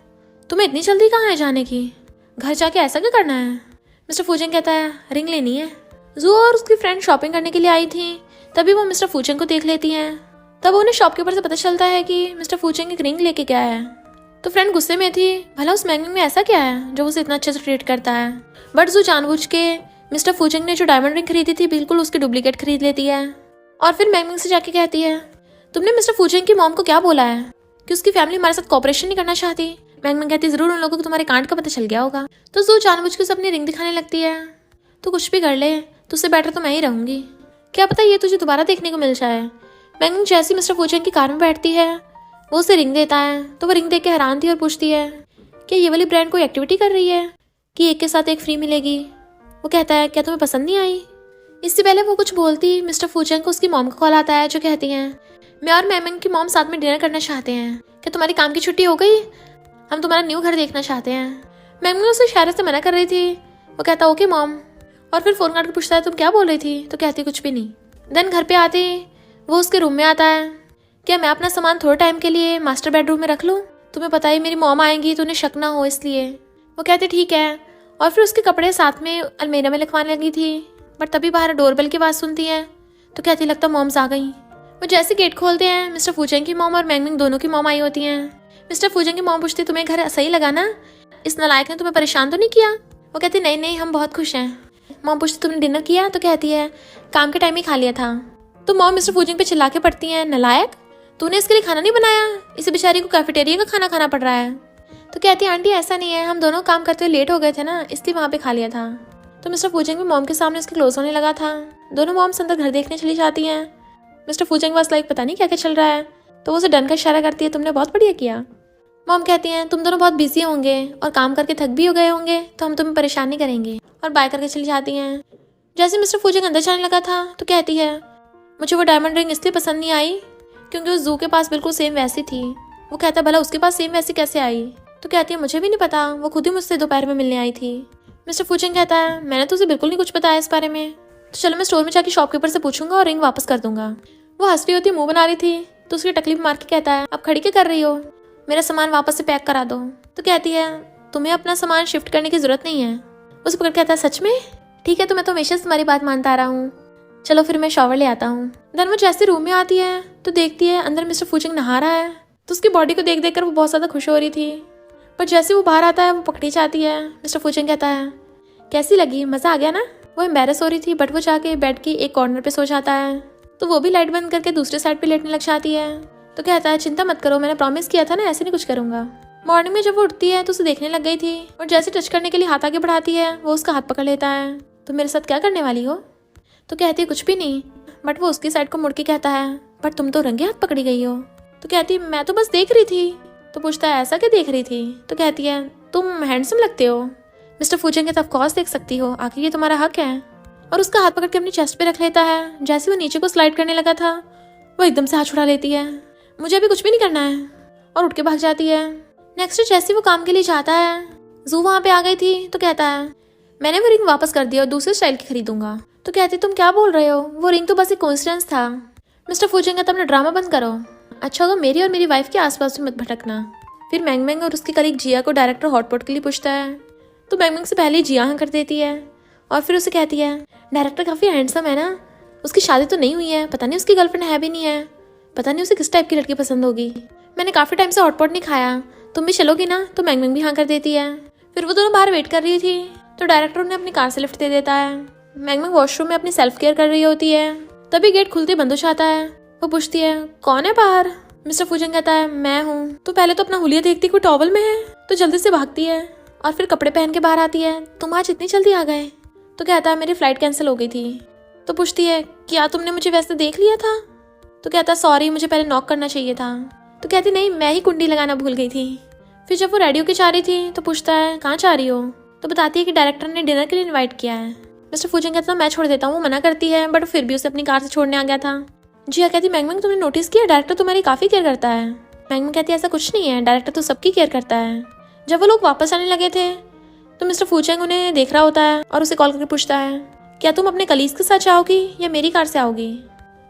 [SPEAKER 1] तुम्हें इतनी जल्दी कहाँ है जाने की, घर जाके ऐसा क्या करना है। मिस्टर फूजिंग कहता है रिंग लेनी है। जू और उसकी फ्रेंड शॉपिंग करने के लिए आई थी, तभी वो मिस्टर फूजिंग को देख लेती हैं। तब उन्हें शॉपकीपर से पता चलता है कि मिस्टर फूजिंग एक रिंग लेके गया है। तो फ्रेंड गुस्से में थी, भला उस मैंग में ऐसा क्या है जो उसे इतना अच्छे से ट्रीट करता है। बट जू जानबूझ के मिस्टर फूजिंग ने जो डायमंड रिंग खरीदी थी बिल्कुल उसकी डुप्लीकेट खरीद लेती है। और फिर मैंग से जाके कहती है तुमने मिस्टर फूजिंग की मॉम को क्या बोला है कि उसकी फैमिली हमारे साथ कॉपरेशन नहीं करना चाहती। मैंग कहती जरूर उन लोगों को तुम्हारे कांड का पता चल गया होगा। तो जू जानबूझ के उसे अपनी रिंग दिखाने लगती है। तो कुछ भी कर ले, तुझसे बेटर तो मैं ही रहूंगी, क्या पता ये तुझे दोबारा देखने को मिल जाए। मैंग जैसी मिस्टर फूजिंग की कार में बैठती है वो उसे रिंग देता है। तो वो रिंग देख के हैरान थी और पूछती है क्या ये वाली ब्रांड कोई एक्टिविटी कर रही है कि एक के साथ एक फ्री मिलेगी। वो कहता है क्या तुम्हें पसंद नहीं आई। इससे पहले वो कुछ बोलती मिस्टर फूजिंग को उसकी मॉम का कॉल आता है जो कहती हैं मैं और मैंग की मॉम साथ में डिनर करना चाहते हैं, क्या तुम्हारी काम की छुट्टी हो गई, हम तुम्हारा न्यू घर देखना चाहते हैं। मैंग उसे इशारे से मना कर रही थी। वो कहता ओके मॉम। और फिर फोन करके पूछता है तुम क्या बोल रही थी। तो कहती कुछ भी नहीं। देन घर पे आते वो उसके रूम में आता है, क्या मैं अपना सामान थोड़े टाइम के लिए मास्टर बेडरूम में रख लूँ, तुम्हें पता ही मेरी मॉम आएंगी तो उन्हें शक ना हो इसलिए। वो कहते ठीक है। और फिर उसके कपड़े साथ में अलमीरा में लिखवाने लगी थी। बट तभी बाहर डोरबेल की आवाज़ सुनती है तो कहती लगता मॉम्स आ गई। वो जैसे गेट खोलते हैं मिस्टर फूजिंग की मॉम और मैंग दोनों की मॉम आई होती हैं। मिस्टर फूजिंग की मॉम पूछती तुम्हें घर सही लगा ना, इस नालायक ने तुम्हें परेशान तो नहीं किया। वो कहती नहीं नहीं हम बहुत खुश हैं। मॉम पूछती तुमने डिनर किया। तो कहती है काम के टाइम ही खा लिया था। तो मॉम मिस्टर फूजिंग पे चिल्ला के पड़ती हैं नालायक, तूने इसके लिए खाना नहीं बनाया, इसे बेचारी को कैफेटेरिया का खाना खाना पड़ रहा है। तो कहती है आंटी ऐसा नहीं है, हम दोनों काम करते हुए लेट हो गए थे ना इसलिए वहाँ पे खा लिया था। तो मिस्टर फूजिंग भी मॉम के सामने उसके क्लोज होने लगा था। दोनों मॉम्स अंदर घर देखने चली जाती हैं। मिस्टर फूजिंग बस लाइक पता नहीं क्या क्या चल रहा है। तो वो उसे डन का इशारा करती है तुमने बहुत बढ़िया किया। मॉम कहती हैं तुम दोनों बहुत बिजी होंगे और काम करके थक भी हो गए होंगे तो हम तुम्हें परेशान नहीं करेंगे, और बाय करके चली जाती हैं। जैसे मिस्टर फूजिंग अंदर जाने लगा था तो कहती है मुझे वो डायमंड रिंग इसलिए पसंद नहीं आई क्योंकि उस जू के पास बिल्कुल सेम वैसी थी। वो कहता भला उसके पास सेम वैसी कैसे आई। तो कहती है मुझे भी नहीं पता, वो खुद ही मुझसे दोपहर में मिलने आई थी। मिस्टर फूचेंग कहता है मैंने तो उसे बिल्कुल नहीं कुछ बताया इस बारे में, तो चलो मैं स्टोर में जाके शॉपकीपर से पूछूंगा और रिंग वापस कर दूंगा। वो हंस रही होती मुंह बना रही थी तो उसकी टकली मार के कहता है अब खड़ी क्या कर रही हो, मेरा सामान वापस से पैक करा दो। तो कहती है तुम्हें अपना सामान शिफ्ट करने की जरूरत नहीं है। उसे पकड़ कहता है सच में? ठीक है, तो मैं तो हमेशा से तुम्हारी बात मानता आ रहा हूँ, चलो फिर मैं शॉवर ले आता हूँ। देन वो जैसे रूम में आती है तो देखती है अंदर मिस्टर फूचेंग नहा रहा है, तो उसकी बॉडी को देख देख कर वो बहुत ज़्यादा खुश हो रही थी। पर जैसे वो बाहर आता है वो पकड़ी जाती है। मिस्टर फूचेंग कहता है कैसी लगी, मज़ा आ गया ना? वो एम्बेरस हो रही थी बट वो जाके बेड की एक कॉर्नर पे सो जाता है, तो वो भी लाइट बंद करके दूसरे साइड पे लेटने लग जाती है। तो कहता है चिंता मत करो, मैंने प्रॉमिस किया था ना, ऐसे नहीं कुछ करूँगा। मॉर्निंग में जब वो उठती है तो उसे देखने लग गई थी और जैसे टच करने के लिए हाथ आगे बढ़ाती है वो उसका हाथ पकड़ लेता है। तो मेरे साथ क्या करने वाली हो? तो कहती है कुछ भी नहीं, बट वो उसकी साइड को मुड़ के कहता है बट तुम तो रंगे हाथ पकड़ी गई हो। तो कहती है मैं तो बस देख रही थी। तो पूछता है ऐसा क्या देख रही थी? तो कहती है तुम हैंडसम लगते हो। मिस्टर फूचेंग कहता है ऑफ कोर्स देख सकती हो, आखिर ये तुम्हारा हक है। और उसका हाथ पकड़ के अपनी चेस्ट पे रख लेता है। जैसे वो नीचे को स्लाइड करने लगा था वो एकदम से हाथ छुड़ा लेती है, मुझे अभी कुछ भी नहीं करना है, और उठ के भाग जाती है। नेक्स्ट डे जैसे वो काम के लिए जाता है, जू वहाँ पे आ गई थी तो कहता है मैंने वो रिंग वापस कर दिया और दूसरे स्टाइल की खरीदूंगा। तो कहती तुम क्या बोल रहे हो, वो रिंग तो बस एक कोइंसिडेंस था। मिस्टर फूचेंग कहता अपना ड्रामा बंद करो, अच्छा होगा मेरी और मेरी वाइफ के आसपास भी मत भटकना। फिर मैंग मैंग और उसकी कलीग जिया को डायरेक्टर हॉटपॉट के लिए पूछता है, तो मैंग मैंग से पहले ही जिया हाँ कर देती है और फिर उसे कहती है डायरेक्टर काफ़ी हैंडसम है ना, उसकी शादी तो नहीं हुई है, पता नहीं उसकी गर्लफ्रेंड है भी नहीं है, पता नहीं उसे किस टाइप की लड़की पसंद होगी, मैंने काफ़ी टाइम से हॉटपॉट नहीं खाया, तुम भी चलोगी ना? तो मैंग मैंग भी हाँ कर देती है। फिर वो दोनों बाहर वेट कर रही थी तो डायरेक्टर उन्हें अपनी कार से लिफ्ट दे देता है। मैंग मैंग वॉशरूम में अपनी सेल्फ केयर कर रही होती है, तभी गेट खुलते बंद हो जाता है। वो पूछती है कौन है बाहर? मिस्टर फूचेंग कहता है मैं हूँ। तो पहले तो अपना हुलिया देखती कोई टॉवल में है तो जल्दी से भागती है और फिर कपड़े पहन के बाहर आती है। तुम आज इतनी जल्दी आ गए? तो कहता है मेरी फ्लाइट कैंसिल हो गई थी। तो पूछती है क्या तुमने मुझे वैसे देख लिया था? तो कहता सॉरी, मुझे पहले नॉक करना चाहिए था। तो कहती नहीं, मैं ही कुंडी लगाना भूल गई थी। फिर जब वो रेडी होके जा रही थी तो पूछता है कहाँ जा रही हो? तो बताती है कि डायरेक्टर ने डिनर के लिए इन्वाइट किया है। मिस्टर फूचेंग कहता मैं छोड़ देता हूँ, वो मना करती है बट फिर भी उसे अपनी कार से छोड़ने आ गया था। जिया कहती मैंग मैंग तुमने नोटिस किया डायरेक्टर तुम्हारी काफ़ी केयर करता है। मैंग मैंग कहती है ऐसा कुछ नहीं है, डायरेक्टर तो सबकी केयर करता है। जब वो लोग वापस आने लगे थे तो मिस्टर फूचेंग उन्हें देख रहा होता है और उसे कॉल करके पूछता है क्या तुम अपने कलीग्स के साथ जाओगी या मेरी कार से आओगी?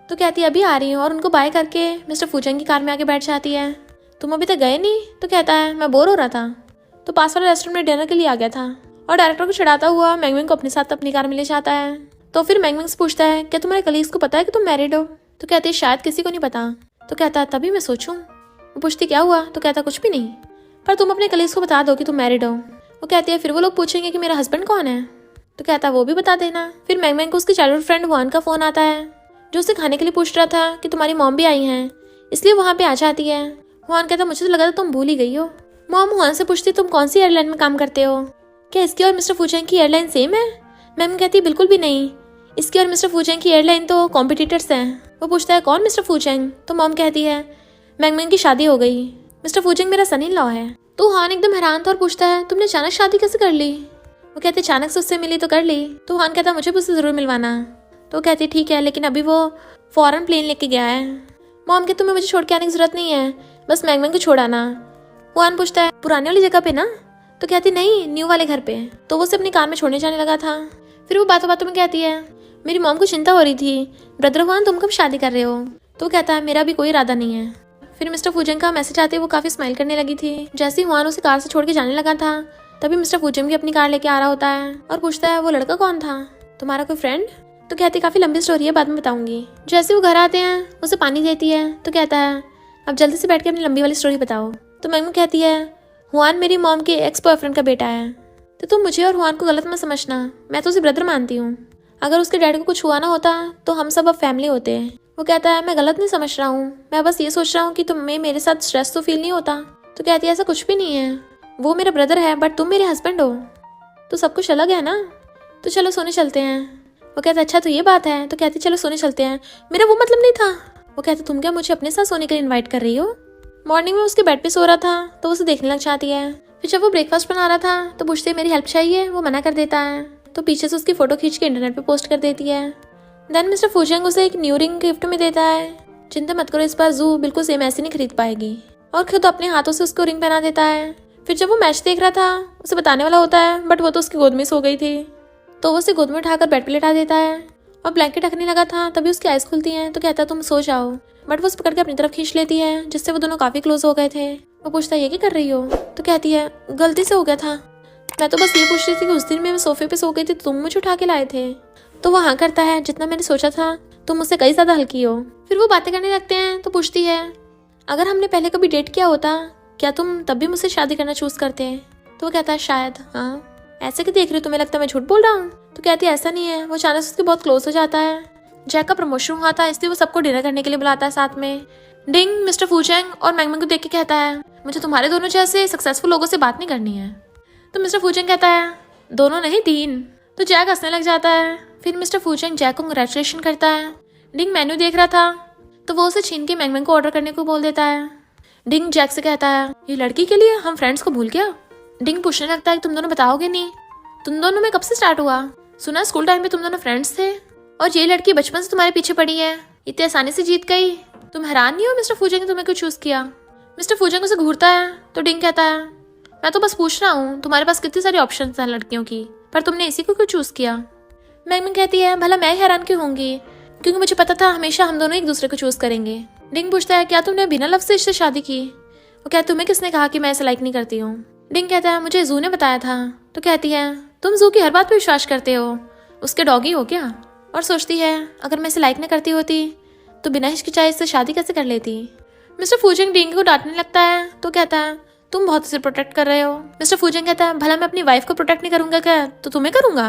[SPEAKER 1] तो कहती है अभी आ रही हूँ और उनको बाय करके मिस्टर फूचेंग की कार में आके बैठ जाती है। तुम अभी तक गए नहीं? तो कहता है मैं बोर हो रहा था तो पास वाले रेस्टोरेंट में डिनर के लिए आ गया था। और डायरेक्टर को चिढ़ाता हुआ मैंग मैंग को अपने साथ अपनी कार में ले जाता है। तो फिर मैंग मैंग से पूछता है क्या तुम्हारे कलीग्स को पता है कि तुम मैरिड हो? तो कहती है शायद किसी को नहीं पता। तो कहता है तभी मैं सोचूं। वो पूछती क्या हुआ? तो कहता कुछ भी नहीं, पर तुम अपने कलीग्स को बता दो कि तुम मैरिड हो। वो कहती है फिर वो लोग पूछेंगे कि मेरा हस्बैंड कौन है? तो कहता है वो भी बता देना। फिर मैंग मैंग को उसकी चाइल्डहुड फ्रेंड हुआन का फ़ोन आता है जो उसे खाने के लिए पूछ रहा था कि तुम्हारी मॉम भी आई हैं, इसलिए वहाँ पे आ जाती है। हुआन कहता मुझे तो लगा था तुम भूल ही गई हो। मॉम हुआन से पूछती तुम कौन सी एयरलाइन में काम करते हो, क्या इसकी और मिस्टर फूचेंग की एयरलाइन सेम है? मैम कहती है बिल्कुल भी नहीं, इसकी और मिस्टर फूचेंग की एयरलाइन तो कॉम्पिटिटर्स हैं। वो पूछता है कौन मिस्टर फूचेंग? तो मॉम कहती है मैंग मैंग की शादी हो गई, मिस्टर फूचेंग मेरा सन इन लॉ है। तो हुआन एकदम हैरान था और पूछता है तुमने अचानक शादी कैसे कर ली? वो कहते अचानक से उससे मिली तो कर ली। तो हुआन कहता मुझे भी उससे ज़रूर मिलवाना। तो कहती ठीक है, लेकिन अभी वो फॉरेन प्लेन लेके गया है। मॉम कहती तुम्हें मुझे छोड़ के आने की जरूरत नहीं है, बस मैंग मैंग को छोड़ आना। हुआन पूछता है पुराने वाली जगह पे ना? तो कहती नहीं, न्यू वाले घर पे। तो वो उसे अपनी कार में छोड़ने जाने लगा था। फिर वो बातों बातों में कहती है मेरी मॉम को चिंता हो रही थी, ब्रदर हुआन तुम कब शादी कर रहे हो? तो वो कहता है मेरा भी कोई इरादा नहीं है। फिर मिस्टर फूचेंग का मैसेज आते वो काफ़ी स्माइल करने लगी थी। जैसे ही हुआन उसे कार से छोड़ के जाने लगा था तभी मिस्टर फूचेंग भी अपनी कार लेके आ रहा होता है और पूछता है वो लड़का कौन था, तुम्हारा कोई फ्रेंड? तो कहती काफ़ी लंबी स्टोरी है, बाद में बताऊंगी। जैसे वो घर आते हैं उसे पानी देती है तो कहता है अब जल्दी से बैठ के अपनी लंबी वाली स्टोरी बताओ। तो मैंग कहती है हुआन मेरी मॉम के एक्स बॉयफ्रेंड का बेटा है, तो तुम मुझे और हुआन को गलत मत समझना, मैं तो उसे ब्रदर मानती हूँ। अगर उसके डैडी को कुछ हुआ ना होता तो हम सब अब फैमिली होते हैं। वो कहता है मैं गलत नहीं समझ रहा हूँ, मैं बस ये सोच रहा हूँ कि तुम्हें मेरे साथ स्ट्रेस तो फील नहीं होता। तो कहती है ऐसा कुछ भी नहीं है, वो मेरा ब्रदर है बट तुम मेरे हस्बैंड हो, तो सब कुछ अलग है ना, तो चलो सोने चलते हैं। वो कहता है अच्छा तो ये बात है। तो कहती चलो सोने चलते हैं, मेरा वो मतलब नहीं था। वो कहता तुम क्या मुझे अपने साथ सोने के लिए इन्वाइट कर रही हो? मॉर्निंग में उसके बेड पे सो रहा था तो उसे देखने लग जाती है। फिर जब वो ब्रेकफास्ट बना रहा था तो पूछती है मेरी हेल्प चाहिए? वो मना कर देता है। तो पीछे से उसकी फोटो खींच के इंटरनेट पे पोस्ट कर देती है। देन मिस्टर फूचेंग उसे एक न्यू रिंग गिफ्ट में देता है। चिंता मत करो, इस बार जू बिल्कुल सेम ऐसी नहीं खरीद पाएगी, और खुद अपने हाथों से उसको रिंग पहना देता है। फिर जब वो मैच देख रहा था उसे बताने वाला होता है, बट वो तो उसकी गोद में सो गई थी। तो वो उसे गोद में उठाकर बेड पे लेटा देता है और ब्लैंकेट रखने लगा था। तभी उसकी आइज खुलती हैं तो कहता है तुम सो जाओ, बट वो उसे पकड़ के अपनी तरफ खींच लेती है, जिससे वो दोनों काफ़ी क्लोज हो गए थे। वो पूछता है ये क्या कर रही हो? तो कहती है गलती से हो गया था, मैं तो बस ये पूछ रही थी कि उस दिन मैं सोफे पे सो गई थी, तुम मुझे उठा के लाए थे। तो वो हाँ करता है, जितना मैंने सोचा था तुम मुझसे कई ज़्यादा हल्की हो। फिर वो बातें करने लगते हैं तो पूछती है अगर हमने पहले कभी डेट किया होता क्या तुम तब भी मुझसे शादी करना चूज करते? तो वो कहता है शायद हाँ। ऐसे कि देख रही हो, तुम्हें लगता है मैं झूठ बोल रहा हूँ? तो कहती है ऐसा नहीं है। वो अचानक से उसके बहुत क्लोज हो जाता है। जैक का प्रमोशन हुआ था इसलिए वो सबको डिनर करने के लिए बुलाता है साथ में। डिंग मिस्टर फूचेंग और मैंगमैन को देख के कहता है मुझे तुम्हारे दोनों जैसे सक्सेसफुल लोगों से बात नहीं करनी है। तो मिस्टर फूचेंग कहता है दोनों नहीं 3। तो जैक हंसने लग जाता है। फिर मिस्टर फूचेंग जैक को कंग्रेचुलेशन करता है। डिंग मेन्यू देख रहा था तो वो उसे छीन के मैंगमैन को ऑर्डर करने को बोल देता है। डिंग जैक से कहता है ये लड़की के लिए हम फ्रेंड्स को भूल गया। डिंग पूछने लगता है कि तुम दोनों बताओगे नहीं? तुम दोनों में कब से स्टार्ट हुआ? सुना स्कूल टाइम पे तुम दोनों फ्रेंड्स थे और ये लड़की बचपन से तुम्हारे पीछे पड़ी है, इतनी आसानी से जीत गई। तुम हैरान नहीं हो मिस्टर फूचेंग ने तुम्हें क्यों चूज किया? मिस्टर फूचेंग उसे घूरता है तो डिंग कहता है मैं तो बस पूछ रहा हूँ, तुम्हारे पास कितनी सारी ऑप्शंस हैं लड़कियों की, पर तुमने इसी को क्यों चूज किया? मैंगमैन कहती है भला मैं हैरान क्यों होंगी, क्योंकि मुझे पता था हमेशा हम दोनों एक दूसरे को चूज करेंगे। डिंग पूछता है क्या तुमने बिना लव से इससे शादी की? वो कहती तुम्हें किसने कहा कि मैं ऐसा लाइक नहीं करती हूँ? डिंग कहता है मुझे जू ने बताया था। तो कहती है तुम जू की हर बात पे विश्वास करते हो, उसके डॉगी हो क्या? और सोचती है अगर मैं इसे लाइक न करती होती तो बिना हिचकिचाए इससे शादी कैसे कर लेती। मिस्टर फूचेंग डिंग को डांटने लगता है तो कहता है तुम बहुत इसे प्रोटेक्ट कर रहे हो। मिस्टर फूचेंग कहता है भला मैं अपनी वाइफ को प्रोटेक्ट नहीं करूंगा क्या, तो तुम्हें करूंगा?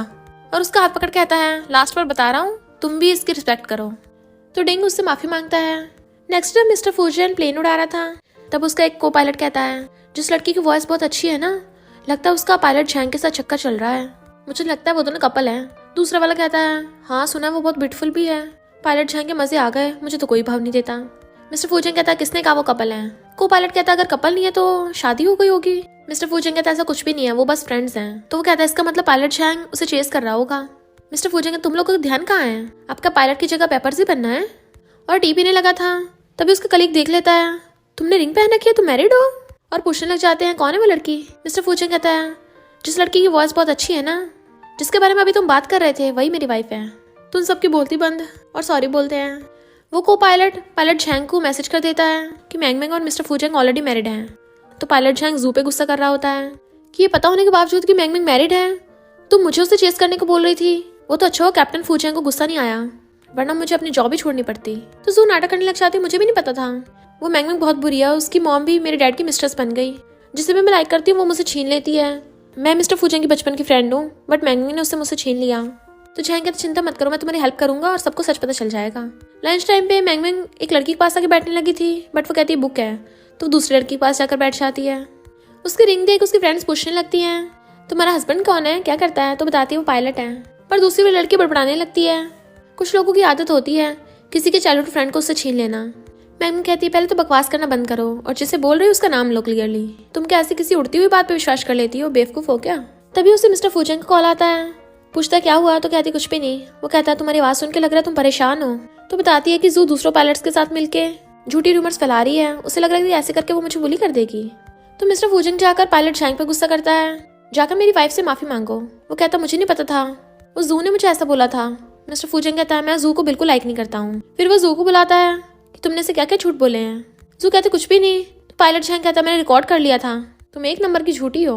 [SPEAKER 1] और उसका हाथ पकड़ कहता है लास्ट बार बता रहा हूँ, तुम भी इसकी रिस्पेक्ट करो। तो डिंग उससे माफी मांगता है। नेक्स्ट जब मिस्टर फूचेंग प्लेन उड़ा रहा था तब उसका एक को पायलट कहता है जिस लड़की की वॉइस बहुत अच्छी है ना, लगता है उसका पायलट झैंग के साथ चक्कर चल रहा है, मुझे लगता है वो दोनों कपल है। दूसरा वाला कहता है हाँ सुना है वो बहुत ब्यूटीफुल भी है। पायलट झैंग के मजे आ गए, मुझे तो कोई भाव नहीं देता। मिस्टर फूचेंग कहता है किसने कहा वो कपल है? को पायलट कहता है अगर कपल नहीं है तो शादी हो गई होगी। मिस्टर फूचेंग कहता है ऐसा कुछ भी नहीं है, वो बस फ्रेंड्स हैं। तो वो कहता है इसका मतलब पायलट झैंग उसे चेस कर रहा होगा। मिस्टर फूचेंग तुम लोगों का ध्यान कहाँ है? आपका पायलट की जगह पेपर्स ही बनना है। और टी पीने लगा था तभी उसका कलीग देख लेता है तुमने रिंग पहन रखी है, तुम मैरिड हो? और पूछने लग जाते हैं कौन है वो लड़की? मिस्टर फूचेंग कहता है जिस लड़की की वॉइस बहुत अच्छी है ना, जिसके बारे में अभी तुम बात कर रहे थे, वही मेरी वाइफ है। तो उन सबकी बोलती बंद और सॉरी बोलते हैं। वो को पायलट झैंग को मैसेज कर देता है कि मैंगमैन और मिस्टर फूचेंग ऑलरेडी मैरिड हैं। तो पायलट झैंग जू पे गुस्सा कर रहा होता है कि ये पता होने के बावजूद कि मैंगमैन मैरिड है तुम मुझे उससे चेस करने को बोल रही थी। वो तो अच्छा हो कैप्टन फूचेंग को गुस्सा नहीं आया, वरना मुझे अपनी जॉब ही छोड़नी पड़ती। तो जू नाटक करने लग जाती, मुझे भी नहीं पता था। वो मैंगमैन बहुत बुरी है, उसकी मॉम भी मेरे डैड की मिस्ट्रेस बन गई, जिसे भी मैं लाइक करती हूँ वो मुझसे छीन लेती है। मैं मिस्टर फूचेंग की बचपन की फ्रेंड हूँ, बट मैंगमैन ने उससे मुझसे छीन लिया। तो झैंग कहता चिंता मत करो, मैं तुम्हारी हेल्प करूंगा और सबको सच पता चल जाएगा। लंच टाइम पे मैंगमैन एक लड़की के पास आके बैठने लगी थी, बट वो कहती है बुक है, तो दूसरी लड़की के पास जाकर बैठ जाती है। उसकी रिंग देख उसकी फ्रेंड्स पूछने लगती हैं तुम्हारा हस्बैंड कौन है, क्या करता है? तो बताती है वो पायलट है। पर दूसरी वाली लड़की बड़बड़ाने लगती है। कुछ लोगों की आदत होती है किसी के चाइल्डहुड फ्रेंड को उससे छीन लेना। मैंगमैन कहती है पहले तो बकवास करना बंद करो और जिसे बोल रही हो उसका नाम लो क्लियरली। तुम क्या ऐसी किसी उड़ती हुई बात पे विश्वास कर लेती हो, बेवकूफ हो क्या? तभी उसे मिस्टर फूचेंग का कॉल आता है। पूछता क्या हुआ? तो कहती कुछ भी नहीं। वो कहता है तुम्हारी आवाज सुन के लग रहा है तुम परेशान हो। तो बताती है कि जू दूसरों पायलट्स के साथ मिलके झूठी रूमर्स फैला रही है, उसे लग रहा है कि ऐसे करके वो मुझे बुली कर देगी। तो मिस्टर फूचेंग जाकर पायलट झैंग पे गुस्सा करता है, जाकर मेरी वाइफ से माफी मांगो। वो कहता मुझे नहीं पता था, वो जू ने मुझे ऐसा बोला था। मिस्टर फूचेंग कहता है मैं जू को बिल्कुल लाइक नहीं करता हूँ। फिर वो जू को बुलाता है कि तुमने से क्या क्या झूठ बोले हैं। जू कहते कुछ भी नहीं। तो पायलट झैंग कहता मैंने रिकॉर्ड कर लिया था, तुम एक नंबर की झूठी हो।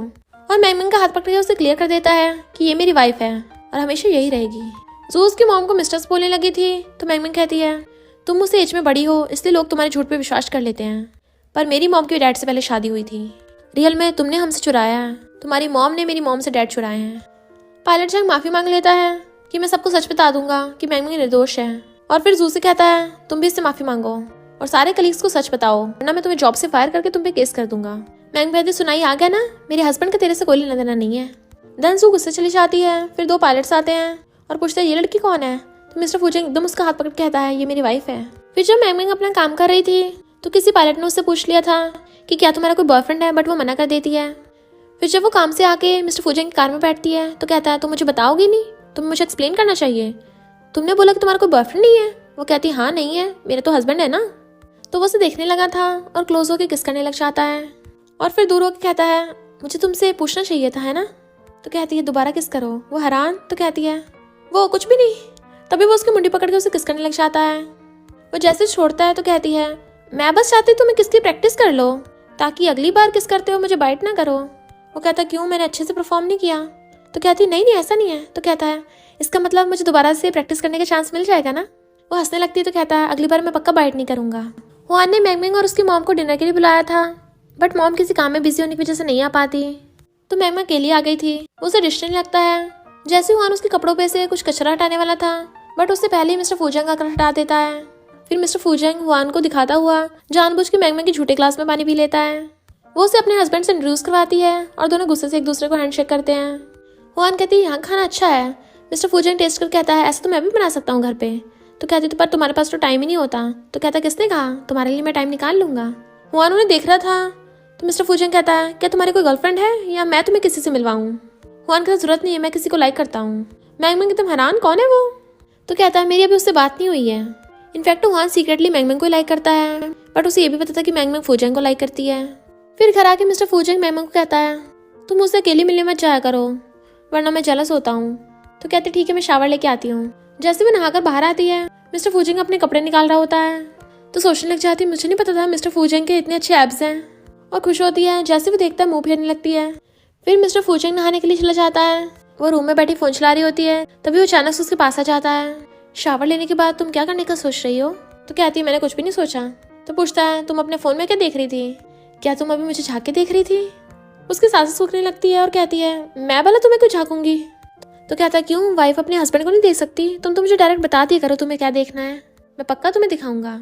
[SPEAKER 1] और मैंगमैन का हाथ पकड़ के उसे क्लियर कर देता है कि ये मेरी वाइफ है और हमेशा यही रहेगी। जू उसकी मॉम को मिस्टर्स बोलने लगी थी तो मैंगमैन कहती है तुम मुझसे एज में बड़ी हो इसलिए लोग तुम्हारे झूठ पे विश्वास कर लेते हैं, पर मेरी मॉम की डैड से पहले शादी हुई थी। रियल में तुमने हमसे चुराया है, तुम्हारी मॉम ने मेरी मॉम से डैड चुराए हैं। पायलट झैंग माफी मांग लेता है कि मैं सबको सच बता दूंगा कि मैंगमैन निर्दोष है। और फिर जू से कहता है तुम भी इससे माफी मांगो और सारे कलीग्स को सच बताओ, वरना मैं तुम्हें जॉब से फायर करके तुम पे केस कर दूंगा। मैंगमैन कहती सुनाई आ गया ना, मेरे हस्बैंड का तेरे से कोई लेना देना नहीं है। देन जू गुस्से चली जाती है। फिर 2 पायलट्स आते हैं और पूछते हैं ये लड़की कौन है? तो मिस्टर फूचेंग एकदम उसका हाथ पकड़ कहता है ये मेरी वाइफ है। फिर जब मैंगमैन अपना काम कर रही थी तो किसी पायलट ने उससे पूछ लिया था कि क्या तुम्हारा कोई बॉयफ्रेंड है, बट वो मना कर देती है। फिर जब वो काम से आके मिस्टर फूचेंग की कार में बैठती है तो कहता है तुम मुझे बताओगी नहीं, तुम मुझे एक्सप्लेन करना चाहिए, तुमने बोला कि तुम्हारा कोई बॉयफ्रेंड नहीं है। वो कहती हाँ नहीं है, मेरा तो हस्बैंड है ना। तो वो उसे देखने लगा था और क्लोज होकर किस करने लग जाता है और फिर दूर होकर कहता है मुझे तुमसे पूछना चाहिए था, है ना? तो कहती है दोबारा किस करो। वो हैरान। तो कहती है वो कुछ भी नहीं। तभी वो उसकी मुंडी पकड़ के उसे किस करने लग जाता है। वो जैसे छोड़ता है तो कहती है मैं बस चाहती हूँ तुम्हें किस की प्रैक्टिस कर लो ताकि अगली बार किस करते हो मुझे बाइट ना करो। वो कहता क्यों, मैंने अच्छे से परफॉर्म नहीं किया? तो कहती नहीं नहीं ऐसा नहीं है। तो कहता है इसका मतलब मुझे दोबारा से प्रैक्टिस करने का चांस मिल जाएगा ना? वो हंसने लगती है। तो कहता है अगली बार मैं पक्का बाइट नहीं करूंगा। हुआन ने मैंगमैंग और उसकी मॉम को डिनर के लिए बुलाया था, बट मॉम किसी काम में बिजी होने की वजह से नहीं आ पाती, तो मैंगमैंग अकेली आ गई थी। उसे डिश नहीं लगता है। जैसे हुआन उसके कपड़ों पे से कुछ कचरा हटाने वाला था, बट उससे पहले ही मिस्टर फूजंग आकर हटा देता है। फिर मिस्टर फूजंग हुआन को दिखाता हुआ जानबूझ के मैंगमैंग के झूठे ग्लास में पानी पी लेता है। वो उसे अपने हस्बैंड से इंट्रोड्यूस करवाती है और दोनों गुस्से से एक दूसरे को हैंडशेक करते हैं। हुआन कहती है यहाँ खाना अच्छा है। मिस्टर फूजंग टेस्ट कर कहता है ऐसा तो मैं भी बना सकता हूँ घर पे। तो कहती तो पर तुम्हारे पास तो टाइम ही नहीं होता। तो कहता किसने कहा, तुम्हारे लिए मैं टाइम निकाल लूंगा। हुआन उन्हें देख रहा था। तो मिस्टर फूजंग कहता है क्या तुम्हारी कोई गर्लफ्रेंड है या मैं तुम्हें किसी से मिलवाऊं? हुआन कहता जरूरत नहीं है, मैं किसी को लाइक करता हूँ। मैंगमैंग एकदम हैरान कौन है वो? तो कहता है मेरी अभी उससे बात नहीं हुई है। इनफैक्ट हुआन सीक्रेटली मैंगमैंग को लाइक करता है, बट उसे ये भी पता था कि मैंगमैंग फूजंग को लाइक करती है। फिर घर आके मिस्टर फूजंग मैंगमैंग को कहता है तुम मुझसे अकेली मिलने मत जाया करो वरना मैं जेलस होता हूँ। तो कहते ठीक है मैं शावर लेके आती हूँ। जैसे वो नहाकर बाहर आती है मिस्टर फूजंग अपने कपड़े निकाल रहा होता है, तो सोचने लग जाती है मुझे नहीं पता था मिस्टर फूजंग के इतने अच्छे एब्स हैं, और खुश होती है। जैसे वो देखता है मुंह फेरने लगती है। फिर मिस्टर फूजंग नहाने के लिए चला जाता है। वो रूम में बैठी फोन चला रही होती है, तभी वो अचानक से उसके पास आ जाता है। शावर लेने के बाद तुम क्या करने का सोच रही हो? तो कहती है मैंने कुछ भी नहीं सोचा। तो पूछता है तुम अपने फोन में क्या देख रही थी? क्या तुम अभी मुझे झांक के देख रही थी? उसकी सांसें सूखने लगती है और कहती है मैं भला तुम्हें कुछ झांकूंगी? तो कहता है क्यों, वाइफ अपने हस्बैंड को नहीं देख सकती? तुम तो मुझे डायरेक्ट बता दिया करो तुम्हें क्या देखना है, मैं पक्का तुम्हें दिखाऊंगा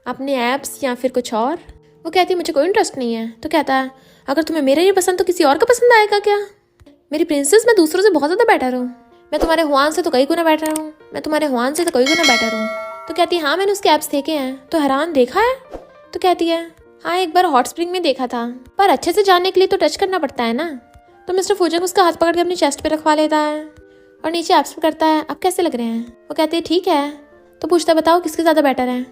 [SPEAKER 1] अपने एप्स या फिर कुछ और। वो कहती है मुझे कोई इंटरेस्ट नहीं है। तो कहता है अगर तुम्हें मेरा नहीं पसंद तो किसी और का पसंद आएगा क्या? मेरी प्रिंसेस मैं दूसरों से बहुत ज़्यादा बेटर हूँ। मैं तुम्हारे हुआन से तो कई गुना बेटर हूँ। मैं तुम्हारे हुआन से तो कई गुना बेटर हूँ। तो कहती है हाँ मैंने उसके एप्स देखे हैं। तो हैरान देखा है? तो कहती है हाँ एक बार हॉट स्प्रिंग में देखा था, पर अच्छे से जानने के लिए तो टच करना पड़ता है ना। तो मिस्टर फूजंग उसका हाथ पकड़ के अपनी चेस्ट पे रखवा लेता है और नीचे एप्स पे करता है अब कैसे लग रहे हैं? वो कहती है ठीक है। तो पूछता बताओ किसके ज़्यादा बेटर है?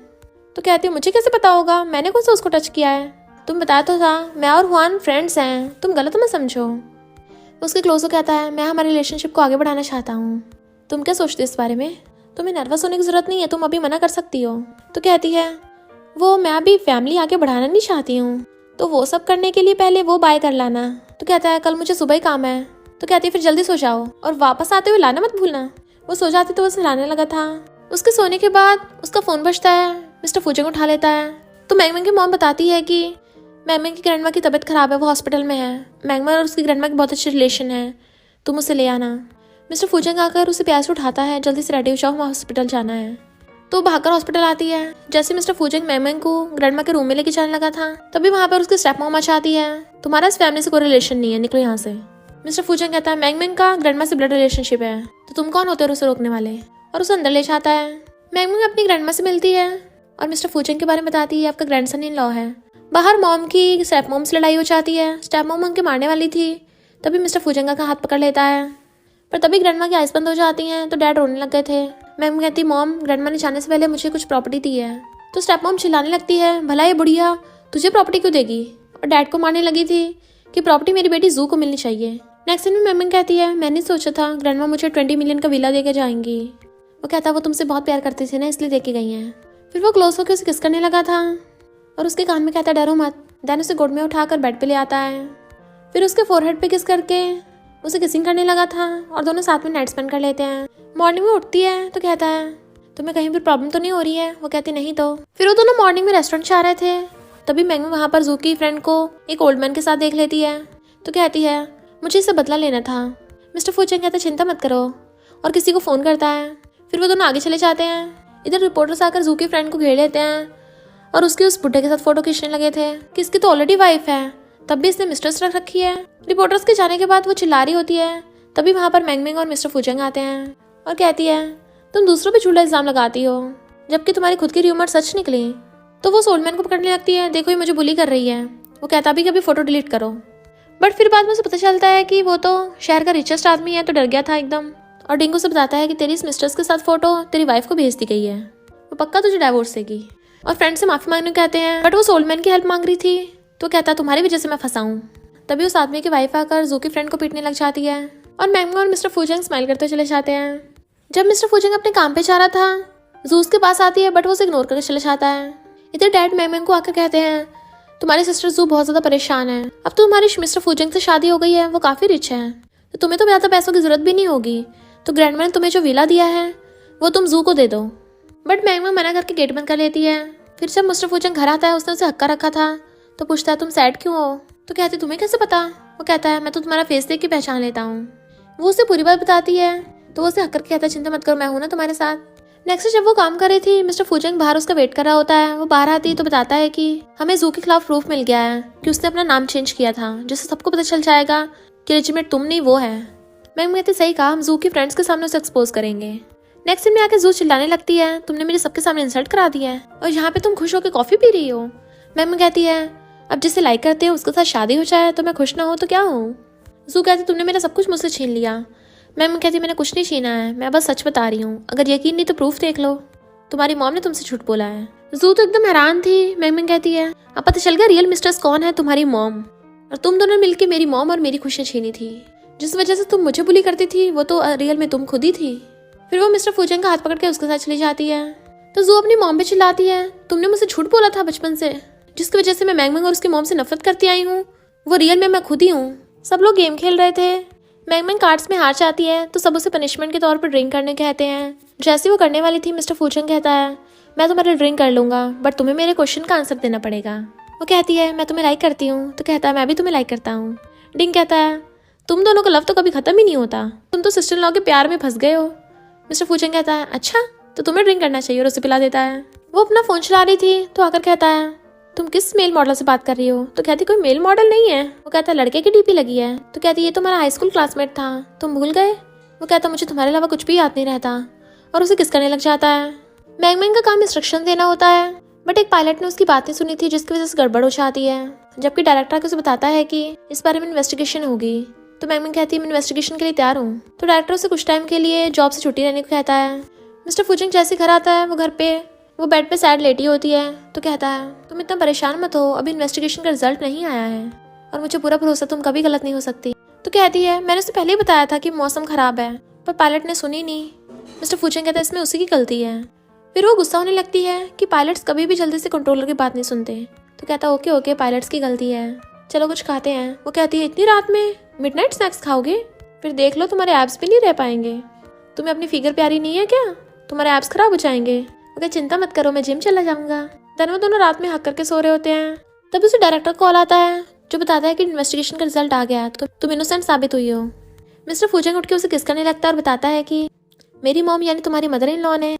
[SPEAKER 1] तो कहती है मुझे कैसे पता होगा, मैंने कौन सा उसको टच किया है? तुम बताया तो था मैं और हुआन फ्रेंड्स हैं, तुम गलत मत समझो। उसके क्लोज हो कहता है मैं हमारे रिलेशनशिप को आगे बढ़ाना चाहता हूँ, तुम क्या सोचते हो इस बारे में? तुम्हें नर्वस होने की ज़रूरत नहीं है, तुम अभी मना कर सकती हो। तो कहती है वो मैं अभी फैमिली आगे बढ़ाना नहीं चाहती हूँ, तो वो सब करने के लिए पहले वो बाय कर लाना। तो कहता है कल मुझे सुबह ही काम है। तो कहती है फिर जल्दी सो जाओ और वापस आते हुए लाना मत भूलना। वो सो जाती तो वो सहलाने लगा था। उसके सोने के बाद उसका फ़ोन बजता है। मिस्टर फूजंग उठा लेता है। तो मैंगमैंग की मॉम बताती है कि मैंगमैंग की ग्रैंडमा की तबीयत खराब है, वो हॉस्पिटल में है। मैंगमैंग और उसकी ग्रैंडमा की बहुत अच्छी रिलेशन है, तुम उसे ले आना। मिस्टर फूजंग आकर उसे प्यार से उठाता है, जल्दी से रेडी हो जाओ, हॉस्पिटल जाना है। तो भागकर हॉस्पिटल आती है। जैसे मिस्टर फूजंग मैंगमैंग को ग्रैंडमा के रूम में लेके जाने लगा था, तभी वहाँ पर उसकी स्टेप मॉम आती है। तुम्हारा इस फैमिली से कोई रिलेशन नहीं है, निकलो यहाँ से। मिस्टर फूजंग कहता है मैंगमैंग का ग्रैंडमा से ब्लड रिलेशनशिप है, तो तुम कौन होते हो उसे रोकने वाले? और उसे अंदर ले जाता है। मैंगमैंग अपनी ग्रैंडमा से मिलती है और मिस्टर फूजंग के बारे में बताती है आपका ग्रैंडसन इन लॉ है। बाहर मॉम की स्टेप मॉम से लड़ाई हो जाती है। स्टेप मॉम उनके मारने वाली थी, तभी मिस्टर फूजंग का हाथ पकड़ लेता है, पर तभी ग्रैंडमा की आइस बंद हो जाती हैं। तो डैड रोने लग गए थे। मैम कहती मॉम ग्रैंडमा ने जाने से पहले मुझे कुछ प्रॉपर्टी दी है। तो स्टेप मॉम चिल्लाने लगती है भला ये बुढ़िया तुझे प्रॉपर्टी क्यों देगी, और डैड को मारने लगी थी कि प्रॉपर्टी मेरी बेटी जू को मिलनी चाहिए। नेक्स्ट दिन में मैम कहती है मैंने सोचा था ग्रैंडमा मुझे 20 मिलियन का विला देके जाएंगी। वो कहता वो तुमसे बहुत प्यार करती थी ना, इसलिए देके गई हैं। फिर वो क्लोज होकर उसे किस करने लगा था और उसके कान में कहता डरो मत। देन उसे गोद में उठाकर बेड पे ले आता है। फिर उसके फोरहेड पे किस करके उसे किसिंग करने लगा था और दोनों साथ में नाइट स्पेंड कर लेते हैं। मॉर्निंग में उठती है तो कहता है तुम्हें कहीं भी प्रॉब्लम तो नहीं हो रही है? वो कहती नहीं। तो फिर वो दोनों मॉर्निंग में रेस्टोरेंट जा रहे थे, तभी मैंग वहाँ पर जू की फ्रेंड को एक ओल्ड मैन के साथ देख लेती है। तो कहती है मुझे इससे बदला लेना था। मिस्टर फूजंग कहता चिंता मत करो और किसी को फ़ोन करता है। फिर वो दोनों आगे चले जाते हैं। इधर रिपोर्टर्स आकर जू की फ्रेंड को घेर लेते हैं और उसके उस बुड्ढे के साथ फोटो खींचने लगे थे कि इसकी तो ऑलरेडी वाइफ है, तब भी इसने मिस्ट्रेस रख रखी है। रिपोर्टर्स के जाने के बाद वो चिल्ला रही होती है, तभी वहाँ पर मैंगमैंग और मिस्टर फूजंग आते हैं और कहती है तुम दूसरों पे झूठा इल्जाम लगाती हो जबकि तुम्हारी खुद की र्यूमर सच निकली। तो वो सोल्डमैन को पकड़ने लगती है, देखो ये मुझे बुली कर रही है। वो कहता भी कभी फोटो डिलीट करो, बट फिर बाद में उसे पता चलता है कि वो तो शहर का रिचेस्ट आदमी है, तो डर गया था एकदम। और डिंगो से बताता है कि तेरी इस मिस्ट्रेस के साथ फोटो तेरी वाइफ को भेज दी गई है, वो पक्का तुझे डाइवोर्स देगी। और फ्रेंड से माफी मांगने कहते हैं, बट वो सोल्डमैन की हेल्प मांग रही थी। तो कहता तुम्हारी वजह से मैं फंसा हूँ, तभी उस आदमी की वाइफ आकर जू की फ्रेंड को पीटने लग जाती है और मैंगमैंग और मिस्टर फूजिंग स्माइल करते चले जाते हैं। जब मिस्टर फूजिंग अपने काम पे जा रहा था, जू उसके पास आती है बट वो उसे इग्नोर करके चले जाता है। इधर डैड मैंगमैंग को आकर कहते हैं, तुम्हारी सिस्टर जू बहुत ज्यादा परेशान है। अब तो तुम्हारी मिस्टर फूजिंग से शादी हो गई है, वो काफी रिच है, तो तुम्हें तो ज्यादा पैसों की जरूरत भी नहीं होगी। तो ग्रैंडमा ने तुम्हें जो विला दिया है वो तुम जू को दे दो। बट मैंगमैंग मना करके गेट बंद कर लेती है। फिर जब मिस्टर फूजिंग घर आता है, उसने उसे हक्का रखा था, तो पूछता है तुम सैड क्यों हो। तो कहती तुम्हें कैसे पता। वो कहता है मैं तो तुम्हारा फेस देख के पहचान लेता हूँ। वो उसे पूरी बात बताती है, तो वो उसे हक करके कहता है चिंता मत करो, मैं हूं ना तुम्हारे साथ। नेक्स्ट जब वो काम कर रही थी, मिस्टर फूजिंग बाहर उसका वेट कर रहा होता है। वो बाहर आती है तो बताता है कि हमें जू के खिलाफ प्रूफ मिल गया है कि उसने अपना नाम चेंज किया था, जिससे सबको पता चल जाएगा कि लेजिटिमेट तुम नहीं वो है। मैंगमैंग कहती सही कहा, हम जू की फ्रेंड्स के सामने उसे एक्सपोज करेंगे। नेक्स्ट दिन में आके जू चिल्लाने लगती है, तुमने मेरे सबके सामने इंसल्ट करा दिया है और यहाँ पे तुम खुश होकर कॉफी पी रही हो। मैंगमैंग कहती है अब जिसे लाइक करते हो उसके साथ शादी हो जाए तो मैं खुश ना हो तो क्या हूँ। जू कहती तुमने मेरा सब कुछ मुझसे छीन लिया। मैंगमैंग कहती मैंने कुछ नहीं छीना है, मैं बस सच बता रही हूँ, अगर यकीन नहीं तो प्रूफ देख लो, तुम्हारी मॉम ने तुमसे झूठ बोला है। जू तो एकदम हैरान थी। मैंगमैंग कहती है अब पता चल गया रियल मिस्ट्रेस कौन है, तुम्हारी मॉम, और तुम दोनों मिलकर मेरी मॉम और मेरी खुशियाँ छीनी थी। जिस वजह से तुम मुझे बुली करती थी वो तो रियल में तुम खुद ही थी। फिर वो मिस्टर फूजिंग का हाथ पकड़ के उसके साथ चली जाती है। तो जू अपनी मॉम पे चिल्लाती है तुमने मुझसे झूठ बोला था बचपन से, जिसकी वजह से मैं मैंगमैंग और उसकी मॉम से नफरत करती आई हूँ, वो रियल में मैं खुद ही हूँ। सब लोग गेम खेल रहे थे। मैंगमैंग कार्ड्स में हार जाती है तो सब उसे पनिशमेंट के तौर पर ड्रिंक करने कहते हैं। जैसे वो करने वाली थी, मिस्टर फूजिंग कहता है मैं तुम्हारे ड्रिंक कर लूंगा बट तुम्हें मेरे क्वेश्चन का आंसर देना पड़ेगा। वो कहती है मैं तुम्हें लाइक करती हूँ। तो कहता है मैं भी तुम्हें लाइक करता हूँ। डिंग कहता है तुम दोनों का लव तो कभी खत्म ही नहीं होता, तुम तो सिस्टर इन लॉ के प्यार में फंस गए हो। मिस्टर फूजिंग कहता है अच्छा तो तुम्हें ड्रिंक करना चाहिए और उसे पिला देता है। वो अपना फोन चला रही थी तो आकर कहता है तुम किस मेल मॉडल से बात कर रही हो। तो कहती कोई मेल मॉडल नहीं है। वो कहता है लड़के की डीपी लगी है। तो कहती ये तुम्हारा हाई स्कूल क्लासमेट था, तुम भूल गए। वो कहता मुझे तुम्हारे अलावा कुछ भी याद नहीं रहता और उसे किस करने लग जाता है। मैंगमैंग का काम इंस्ट्रक्शन देना होता है बट एक पायलट ने उसकी बात नहीं सुनी थी, जिसकी वजह से गड़बड़ हो जाती है। जबकि डायरेक्टर आके उसे बताता है कि इस बारे में इन्वेस्टिगेशन होगी। तो मैंगमैंग कहती है मैं इन्वेस्टिगेशन के लिए तैयार हूँ। तो डायरेक्टर उसे कुछ टाइम के लिए जॉब से छुट्टी रहने को कहता है। मिस्टर फूजिंग जैसे घर आता है, वो बेड पे सैड लेटी होती है। तो कहता है तुम इतना परेशान मत हो, अभी इन्वेस्टिगेशन का रिजल्ट नहीं आया है और मुझे पूरा भरोसा तुम कभी गलत नहीं हो सकती। तो कहती है मैंने उसे पहले ही बताया था कि मौसम खराब है, पर पायलट ने सुनी नहीं। मिस्टर फूजिंग कहता है इसमें उसी की गलती है। फिर वो गुस्सा होने लगती है कि पायलट्स कभी भी जल्दी से कंट्रोलर की बात नहीं सुनते। तो कहता है ओके ओके पायलट्स की गलती है, चलो कुछ खाते हैं। वो कहती है इतनी रात में मिडनाइट स्नैक्स खाओगे, फिर देख लो तुम्हारे एब्स भी नहीं रह पाएंगे। तुम्हें अपनी फिगर प्यारी नहीं है क्या, तुम्हारे एब्स खराब हो जाएंगे। ओके चिंता मत करो, मैं जिम चला जाऊंगा। वो दोनों रात में हक करके सो रहे होते हैं। तभी उसे डायरेक्टर कॉल आता है जो बताता है कि इन्वेस्टिगेशन का रिजल्ट आ गया, तो तुम इनोसेंट साबित हुई हो। मिस्टर फूजिंग उठ के उसे किस करने लगता है और बताता है कि मेरी मॉम यानी तुम्हारी मदर इन लॉ ने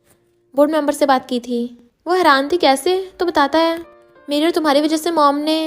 [SPEAKER 1] बोर्ड मेंबर से बात की थी। वो हैरान थी कैसे। तो बताता है मेरी और तुम्हारी वजह से मॉम ने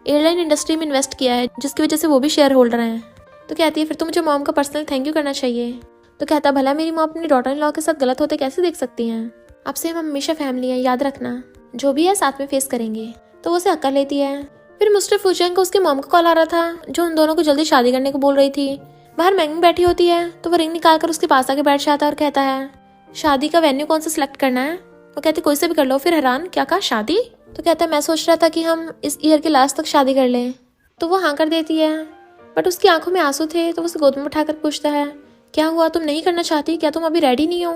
[SPEAKER 1] एयरलाइन इंडस्ट्री में इन्वेस्ट किया है, जिसकी वजह से वो भी शेयर होल्डर हैं। तो कहती है फिर तो मुझे मॉम का पर्सनल थैंक यू करना चाहिए। तो कहता भला मेरी मॉम अपनी डॉटर इन लॉ के साथ गलत होते कैसे देख सकती हैं। आपसे हम हमेशा फैमिली हैं, याद रखना, जो भी है साथ में फेस करेंगे। तो वो उसे हक कर लेती है। फिर मिस्टर फूजिंग को उसके मॉम का कॉल आ रहा था, जो उन दोनों को जल्दी शादी करने को बोल रही थी। बाहर मैंगमैंग बैठी होती है तो वो रिंग निकाल कर उसके पास आके बैठ जाता है और कहता है शादी का वेन्यू कौन सा सिलेक्ट करना है। वो कहती कोई से भी कर लो। फिर हैरान क्या कहा शादी। तो कहता है मैं सोच रहा था कि हम इस ईयर के लास्ट तक शादी कर लें। तो वो हाँ कर देती है बट उसकी आंखों में आंसू थे। तो वो उसे गोद में उठाकर पूछता है क्या हुआ, तुम नहीं करना चाहती क्या, तुम अभी रेडी नहीं हो,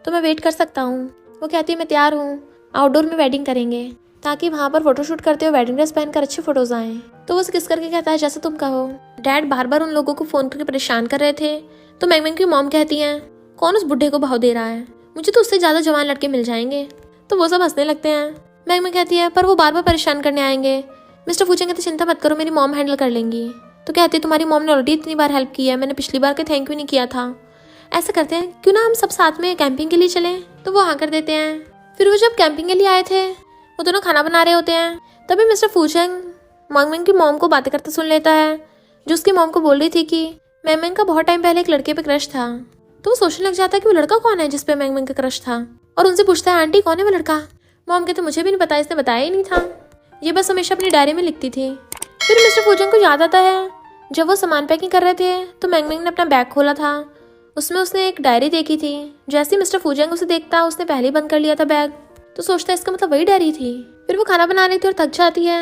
[SPEAKER 1] तो मैं वेट कर सकता हूँ। वो कहती है मैं तैयार हूँ, आउटडोर में वेडिंग करेंगे ताकि वहाँ पर फोटोशूट करते हुए वेडिंग ड्रेस पहनकर अच्छे फोटोज आए। तो वो उसे किस करके कहता है जैसे तुम कहो। डैड बार बार उन लोगों को फोन करके परेशान कर रहे थे। तो मैंगमैंग की मॉम कहती है कौन उस बुढ़े को भाव दे रहा है, मुझे तो उससे ज्यादा जवान लड़के मिल जाएंगे। तो वो सब हंसने लगते हैं। मैंगमैंग कहती है पर वो बार बार परेशान करने आएंगे। मिस्टर फूजिंग कहते चिंता मत करो, मेरी मॉम हैंडल कर लेंगी। तो कहती है तुम्हारी मॉम ने ऑलरेडी इतनी बार हेल्प की है, मैंने पिछली बार के थैंक यू नहीं किया था। ऐसा करते हैं क्यों ना हम सब साथ में कैंपिंग के लिए चलें। तो वो हाँ कर देते हैं। फिर वो जब कैंपिंग के लिए आए थे वो दोनों खाना बना रहे होते हैं। तभी मिस्टर फूजिंग मैंगमैंग की मॉम को बातें करते सुन लेता है, जो उसकी मॉम को बोल रही थी कि मैंगमैंग का बहुत टाइम पहले एक लड़के पे क्रश था। तो वो सोचने लग जाता है कि वो लड़का कौन है जिसपे मैंगमैंग का क्रश था, और उनसे पूछता है आंटी कौन है वो लड़का। मॉम कहते मुझे भी नहीं पता, इसने बताया ही नहीं था, ये बस हमेशा अपनी डायरी में लिखती थी। फिर मिस्टर फूजिंग को याद आता है जब वो सामान पैकिंग कर रहे थे तो मैंगमैंग ने अपना बैग खोला था, उसमें उसने एक डायरी देखी थी। जैसे ही मिस्टर फूजिंग उसे देखता उसने पहले ही बंद कर लिया था बैग। तो सोचता है इसका मतलब वही डायरी थी। फिर वो खाना बना रही थी और थक जाती है।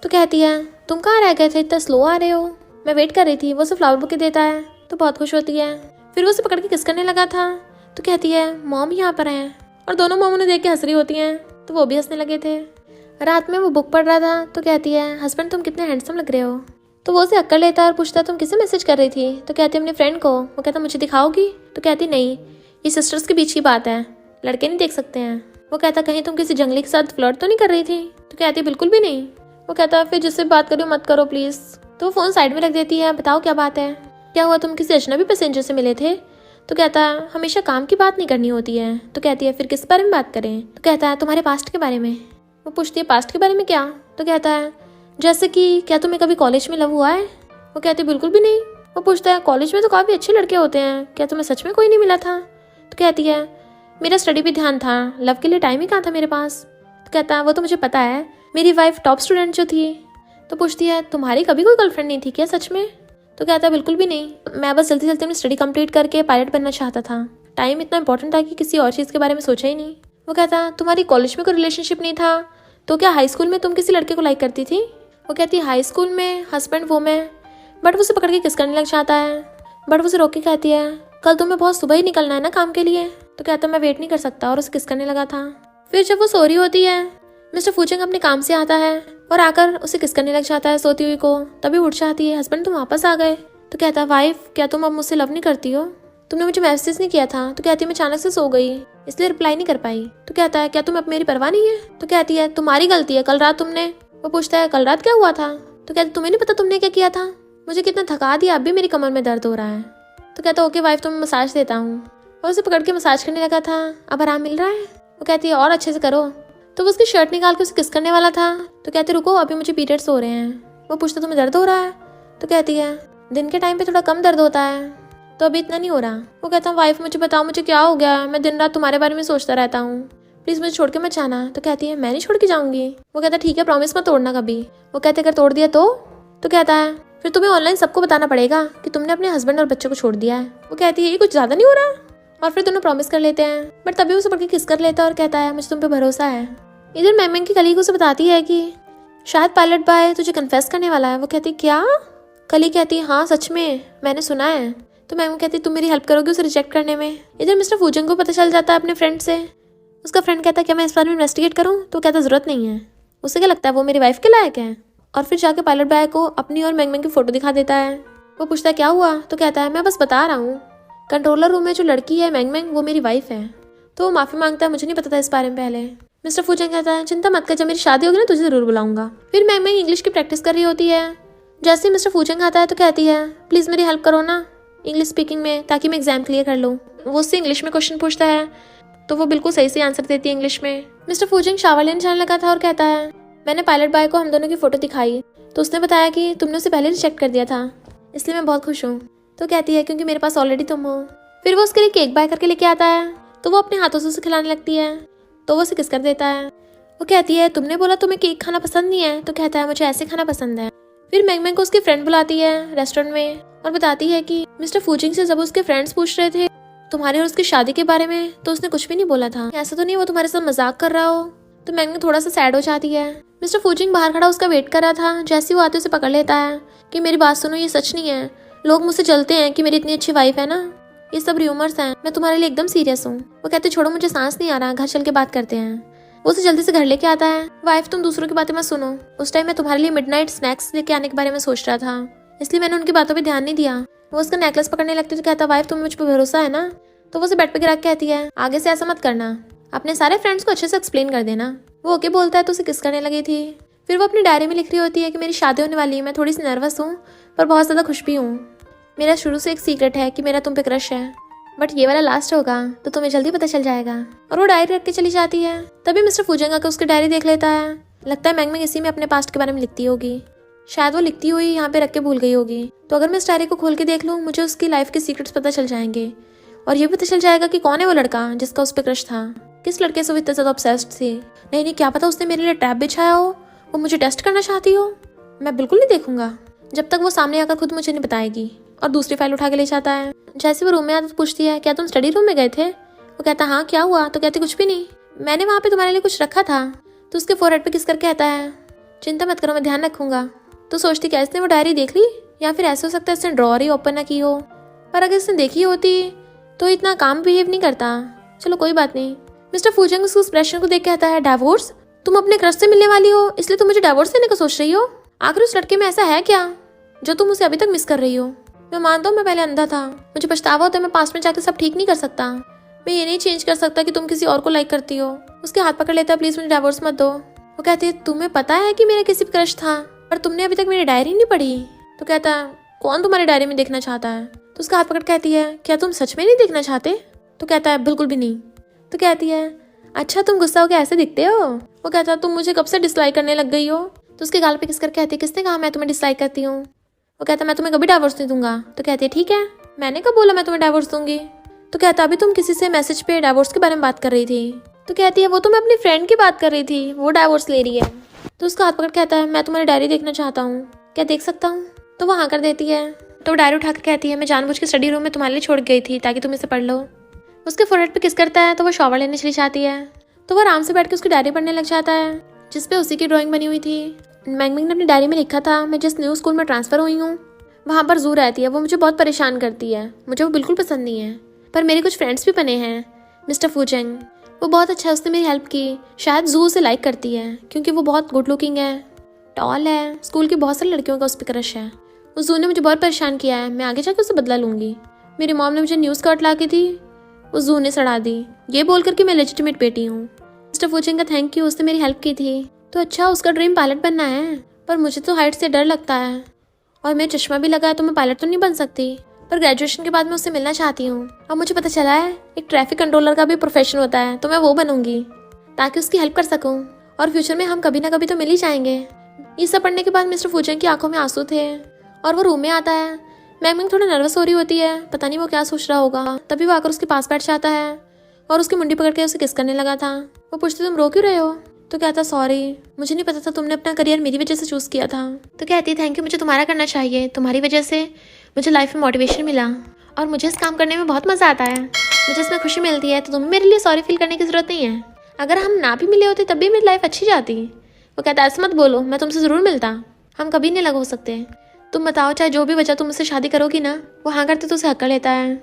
[SPEAKER 1] तो कहती है तुम कहाँ रह गए थे, इतना स्लो आ रहे हो, मैं वेट कर रही थी। वो उसे फ्लावर बुके देता है तो बहुत खुश होती है। फिर वो उसे पकड़ के किस करने लगा था तो कहती है मॉम यहाँ पर है, और दोनों मॉम उन्हें देख के हंस रही होती हैं तो वो भी हंसने लगे थे। रात में वो बुक पढ़ रहा था तो कहती है हस्बैंड तुम कितने हैंडसम लग रहे हो। तो वो उसे अक्कर लेता है और पूछता तुम किसे मैसेज कर रही थी। तो कहती है अपने फ्रेंड को। वो कहता मुझे दिखाओगी। तो कहती नहीं, ये सिस्टर्स के बीच की बात है, लड़के नहीं देख सकते हैं। वो कहता कहीं तुम किसी जंगली के साथ फ्लर्ट तो नहीं कर रही थी। तो कहती बिल्कुल भी नहीं। वो कहता फिर जिससे बात करो मत करो प्लीज़। तो वो फ़ोन साइड में रख देती है। बताओ क्या बात है, क्या हुआ, तुम किसी अजनबी पैसेंजर से मिले थे। तो कहता है हमेशा काम की बात नहीं करनी होती है। तो कहती है फिर किस बारे में बात करें। तो कहता है तुम्हारे पास्ट के बारे में। वो पूछती है पास्ट के बारे में क्या। तो कहता है जैसे कि क्या तुम्हें कभी कॉलेज में लव हुआ है। वो कहती बिल्कुल भी नहीं। वो पूछता है कॉलेज में तो काफ़ी अच्छे लड़के होते हैं, क्या तुम्हें सच में कोई नहीं मिला था। तो कहती है मेरा स्टडी पे ध्यान था, लव के लिए टाइम ही कहाँ था मेरे पास। तो कहता है वो तो मुझे पता है, मेरी वाइफ टॉप स्टूडेंट जो थी। तो पूछती है तुम्हारी कभी कोई गर्लफ्रेंड नहीं थी क्या सच में। तो कहता है बिल्कुल भी नहीं, मैं बस जल्दी जल्दी अपनी स्टडी कंप्लीट करके पायलट बनना चाहता था, टाइम इतना इंपॉर्टेंट था कि किसी और चीज़ के बारे में सोचा ही नहीं। वो कहता तुम्हारी कॉलेज में कोई रिलेशनशिप नहीं था, तो क्या हाई स्कूल में तुम किसी लड़के को लाइक करती थी। वो कहती हाई स्कूल में हस्बैंड वो मैं, बट वो उसे पकड़ के किस करने लग जाता है। बट वो उसे रोक के कहती है कल तुम्हें बहुत सुबह ही निकलना है ना काम के लिए। तो कहता मैं वेट नहीं कर सकता, और उसे किस करने लगा था। फिर जब वो सो रही होती है, मिस्टर फूचिंग अपने काम से आता है और आकर उसे किस करने लग जाता है सोती हुई को। तभी उठ जाती है हस्बैंड तुम वापस आ गए। तो कहता है वाइफ क्या तुम अब मुझसे लव नहीं करती हो, तुमने मुझे मैसेज नहीं किया था। तो कहती है मैं अचानक से सो गई इसलिए रिप्लाई नहीं कर पाई। तो कहता है क्या तुम अब मेरी परवाह नहीं है। तो कहती है तुम्हारी गलती है, कल रात तुमने। वो पूछता है कल रात क्या हुआ था। तो कहती तुम्हें नहीं पता तुमने क्या किया था, मुझे कितना थका दिया, अब भी मेरी कमर में दर्द हो रहा है। तो कहता ओके वाइफ तुम्हें मसाज देता हूँ। और उसे पकड़ के मसाज करने लगा था, अब आराम मिल रहा है। वो कहती है और अच्छे से करो। तो वो उसकी शर्ट निकाल के उसे किस करने वाला था। तो कहते रुको अभी मुझे पीरियड्स हो रहे हैं। वो पूछता तुम्हें दर्द हो रहा है। तो कहती है दिन के टाइम पे थोड़ा कम दर्द होता है, तो अभी इतना नहीं हो रहा। वो कहता वाइफ मुझे बताओ मुझे क्या हो गया, मैं दिन रात तुम्हारे बारे में सोचता रहता हूँ, प्लीज़ मुझे छोड़ के मत जाना। तो कहती है मैं नहीं छोड़ के जाऊंगी। वो कहता ठीक है प्रॉमिस मत तोड़ना कभी। वो कहते अगर तोड़ दिया तो कहता है फिर तुम्हें ऑनलाइन सबको बताना पड़ेगा कि तुमने अपने हस्बैंड और बच्चे को छोड़ दिया है। वो कहती है ये कुछ ज़्यादा नहीं हो रहा। और फिर दोनों प्रॉमिस कर लेते हैं, बट तभी उसे पकड़ के किस कर लेता है और कहता है मुझे तुम पे भरोसा है। इधर मैंग की कलीग उसे बताती है कि शायद पायलट बाय तुझे कन्फेस करने वाला है। वो कहती क्या। कली कहती है हाँ सच में मैंने सुना है। तो मैंग कहती तुम मेरी हेल्प करोगे उसे रिजेक्ट करने में। इधर मिस्टर फूजंग को पता चल जाता है अपने फ्रेंड से। उसका फ्रेंड कहता है क्या मैं इस बारे में इन्वेस्टिगेट करूँ। तो कहता जरूरत नहीं है, उसे क्या लगता है वो मेरी वाइफ के लायक है। और फिर जाके पायलट बाय को अपनी और मैंग की फोटो दिखा देता है। वो पूछता है क्या हुआ। तो कहता है मैं बस बता रहा हूँ, कंट्रोलर रूम में जो लड़की है मैंग वो मेरी वाइफ है। तो वो माफ़ी मांगता है मुझे नहीं पता था इस बारे में पहले। मिस्टर फूजंग कहता है चिंता मत कर, जब मेरी शादी होगी ना तुझे ज़रूर बुलाऊंगा। फिर मैंग इंग्लिश की प्रैक्टिस कर रही होती है। जैसे ही मिस्टर फूजंग आता है तो कहती है प्लीज़ मेरी हेल्प करो ना इंग्लिश स्पीकिंग में, ताकि मैं एग्जाम क्लियर कर लूँ। वो उससे इंग्लिश में क्वेश्चन पूछता है तो वो बिल्कुल सही से आंसर देती है इंग्लिश में। मिस्टर फूजंग शावर लेने जाने लगा था और कहता है मैंने पायलट बाय को हम दोनों की फ़ोटो दिखाई तो उसने बताया कि तुमने उसे पहले रिजेक्ट कर दिया था, इसलिए मैं बहुत खुश हूँ। तो कहती है क्योंकि मेरे पास ऑलरेडी तुम हो। फिर वो उसके लिए केक बाय करके लेके आता है तो वो अपने हाथों से उसे खिलाने लगती है, तो वो उसे किस कर देता है। वो कहती है तुमने बोला तुम्हें केक खाना पसंद नहीं है। तो कहता है मुझे ऐसे खाना पसंद है। फिर मैंग को उसकी फ्रेंड बुलाती है रेस्टोरेंट में और बताती है कि मिस्टर फूजिंग से जब उसके फ्रेंड्स पूछ रहे थे तुम्हारे और उसकी शादी के बारे में तो उसने कुछ भी नहीं बोला था, ऐसा तो नहीं वो तुम्हारे साथ मजाक कर रहा हो। तो मैंग थोड़ा सा सैड हो जाती है। मिस्टर फूजिंग बाहर खड़ा उसका वेट कर रहा था। जैसे ही वो आते उसे पकड़ लेता है कि मेरी बात सुनो ये सच नहीं है, लोग मुझसे जलते हैं कि मेरी इतनी अच्छी वाइफ है ना, ये सब र्यूमर्स हैं, मैं तुम्हारे लिए एकदम सीरियस हूँ। वो कहते छोड़ो मुझे सांस नहीं आ रहा, घर चल के बात करते हैं। वो उसे जल्दी से घर लेके आता है। वाइफ तुम दूसरों की बातें मत सुनो, उस टाइम मैं तुम्हारे लिए मिडनाइट स्नैक्स लेके आने के बारे में सोच रहा था, इसलिए मैंने उनकी बातों पे ध्यान नहीं दिया। वो उसका नेकलेस पकड़ने लगती तो कहता वाइफ तुम्हें मुझ पर भरोसा है ना। तो वो उसे बेड पे गिरा के कहती है आगे से ऐसा मत करना, अपने सारे फ्रेंड्स को अच्छे से एक्सप्लेन कर देना। वो ओके बोलता है तो उसे किस करने लगी थी। फिर वो अपनी डायरी में लिख रही होती है कि मेरी शादी होने वाली है, मैं थोड़ी सी नर्वस हूँ पर बहुत ज़्यादा खुश भी हूँ। मेरा शुरू से एक सीक्रेट है कि मेरा तुम पे क्रश है, बट ये वाला लास्ट होगा तो तुम्हें जल्दी पता चल जाएगा। और वो डायरी रख के चली जाती है। तभी मिस्टर फूजंग आकर उसकी डायरी देख लेता है। लगता है मैंग इसी में अपने पास्ट के बारे में लिखती होगी, शायद वो लिखती हुई यहाँ पे रख के भूल गई होगी। तो अगर मैं इस डायरी को खोल के देख लूँ मुझे उसकी लाइफ के सीक्रेट्स पता चल जाएंगे और ये भी पता चल जाएगा कि कौन है वो लड़का जिसका उस पर क्रश था, किस लड़के से वो इतना ज़्यादा ऑब्सेस्ड थी। नहीं क्या पता उसने मेरे लिए ट्रैप बिछाया हो, वो मुझे टेस्ट करना चाहती हो। मैं बिल्कुल नहीं देखूंगा जब तक वो सामने आकर खुद मुझे नहीं बताएगी। और दूसरी फाइल उठा के ले जाता है। जैसे वो रूम में आता तो पूछती है क्या तुम स्टडी रूम में गए थे। वो कहता हाँ क्या हुआ। तो कहती कुछ भी नहीं, मैंने वहाँ पे तुम्हारे लिए कुछ रखा था। तो उसके फोरहेड पे किस करके कहता है चिंता मत करो, मैं ध्यान रखूंगा। तो सोचती क्या इसने वो डायरी देख ली, या फिर ऐसा हो सकता है इसने ड्रॉअर ही ओपन ना की हो। पर अगर इसने देखी होती तो इतना काम बिहेव नहीं करता। चलो कोई बात नहीं। मिस्टर फूचेंग उसके एक्सप्रेशन को देख के कहता है, डिवोर्स? तुम अपने क्रश से मिलने वाली हो इसलिए तुम मुझे डिवोर्स देने का सोच रही हो? आखिर उस लड़के में ऐसा है क्या जो तुम उसे अभी तक मिस कर रही हो? मैं मानता हूँ मैं पहले अंधा था, मुझे पछतावा होता है, मैं पास्ट में जाकर सब ठीक नहीं कर सकता। मैं ये नहीं चेंज कर सकता कि तुम किसी और को लाइक करती हो। उसके हाथ पकड़ लेता है, प्लीज मुझे डिवोर्स मत दो। वो कहती है, तुम्हें पता है कि मेरा किसी पे क्रश था पर तुमने अभी तक मेरी डायरी नहीं पढ़ी। तो कहता है, कौन तुम्हारी डायरी में देखना चाहता है? तो उसका हाथ पकड़ कहती है, क्या तुम सच में नहीं देखना चाहते? तो कहता है, बिल्कुल भी नहीं। तो कहती है, अच्छा तुम गुस्सा होकर ऐसे दिखते हो? वो कहता है, तुम मुझे कब से डिसलाइक करने लग गई हो? तो उसके गाल पे किस कर कहती है, किसने कहा मैं तुम्हें डिसलाइक करती हूँ? वो कहता है, मैं तुम्हें कभी डिवोर्स नहीं दूंगा। तो कहती है, ठीक है, मैंने कब बोला मैं तुम्हें डिवोर्स दूंगी? तो कहता, अभी तुम किसी से मैसेज पे डिवोर्स के बारे में बात कर रही थी। तो कहती है, वो तो मैं अपनी फ्रेंड की बात कर रही थी, वो डिवोर्स ले रही है। तो उसका हाथ पकड़ कहता है, मैं तुम्हारी डायरी देखना चाहता हूँ, क्या देख सकता हूँ? तो वो हाँ कर देती है। तो डायरी उठाकर कहती है, मैं जानबूझ के स्टडी रूम में तुम्हारे लिए छोड़ गई थी ताकि तुम इसे पढ़ लो। उसके फोरहेड पे किस करता है तो वो शॉवर लेने चली जाती है। तो वो आराम से बैठ के उसकी डायरी पढ़ने लग जाता है जिसपे उसी की ड्राइंग बनी हुई थी। मैंगमिंग ने अपनी डायरी में लिखा था, मैं जिस न्यू स्कूल में ट्रांसफर हुई हूँ वहाँ पर जू रहती है, वो मुझे बहुत परेशान करती है, मुझे वो बिल्कुल पसंद नहीं है। पर मेरे कुछ फ्रेंड्स भी बने हैं, मिस्टर फूचेंग, वो बहुत अच्छा है, उसने मेरी हेल्प की। शायद जू उसे लाइक करती है क्योंकि वो बहुत गुड लुकिंग है, टॉल है, स्कूल की बहुत सारी लड़कियों का उस पर क्रश है। उस जू ने मुझे बहुत परेशान किया है, मैं आगे जाकर उसे बदला लूंगी। मेरी मॉम ने मुझे न्यू स्कर्ट ला के दी, उस जू ने सड़ा दी, ये बोलकर कि मैं लेजिटिमेट बेटी हूँ। मिस्टर फूचेंग का थैंक यू, उसने मेरी हेल्प की थी। तो अच्छा उसका ड्रीम पायलट बनना है, पर मुझे तो हाइट से डर लगता है और मेरा चश्मा भी लगा है तो मैं पायलट तो नहीं बन सकती। पर ग्रेजुएशन के बाद मैं उससे मिलना चाहती हूँ। अब मुझे पता चला है एक ट्रैफिक कंट्रोलर का भी प्रोफेशन होता है, तो मैं वो बनूंगी ताकि उसकी हेल्प कर सकूँ और फ्यूचर में हम कभी ना कभी तो मिल ही जाएंगे। ये सब पढ़ने के बाद मिस्टर फूचेंग की आंखों में आंसू थे और वो रूम में आता है। मैंगमिंग थोड़ा नर्वस हो रही होती है, पता नहीं वो क्या सोच रहा होगा। तभी वो आकर उसके पास बैठ जाता है और उसकी मुंडी पकड़ के उसे किस करने लगा था। वो पूछती, तुम रो क्यों रहे हो? तो कहता, सॉरी, मुझे नहीं पता था तुमने अपना करियर मेरी वजह से चूज किया था। तो कहती, थैंक यू, मुझे तुम्हारा करना चाहिए, तुम्हारी वजह से मुझे लाइफ में मोटिवेशन मिला और मुझे इस काम करने में बहुत मजा आता है, मुझे इसमें खुशी मिलती है, तो तुम्हें मेरे लिए सॉरी फील करने की जरूरत नहीं है। अगर हम ना भी मिले होते तब भी मेरी लाइफ अच्छी जाती। वो कहता, ऐसा मत बोलो, मैं तुमसे जरूर मिलता, हम कभी नहीं अलग हो सकते। तुम बताओ, चाहे जो भी वजह तुम मुझसे शादी करोगी ना? वो हाँ करते तो उसे हक कर लेता है।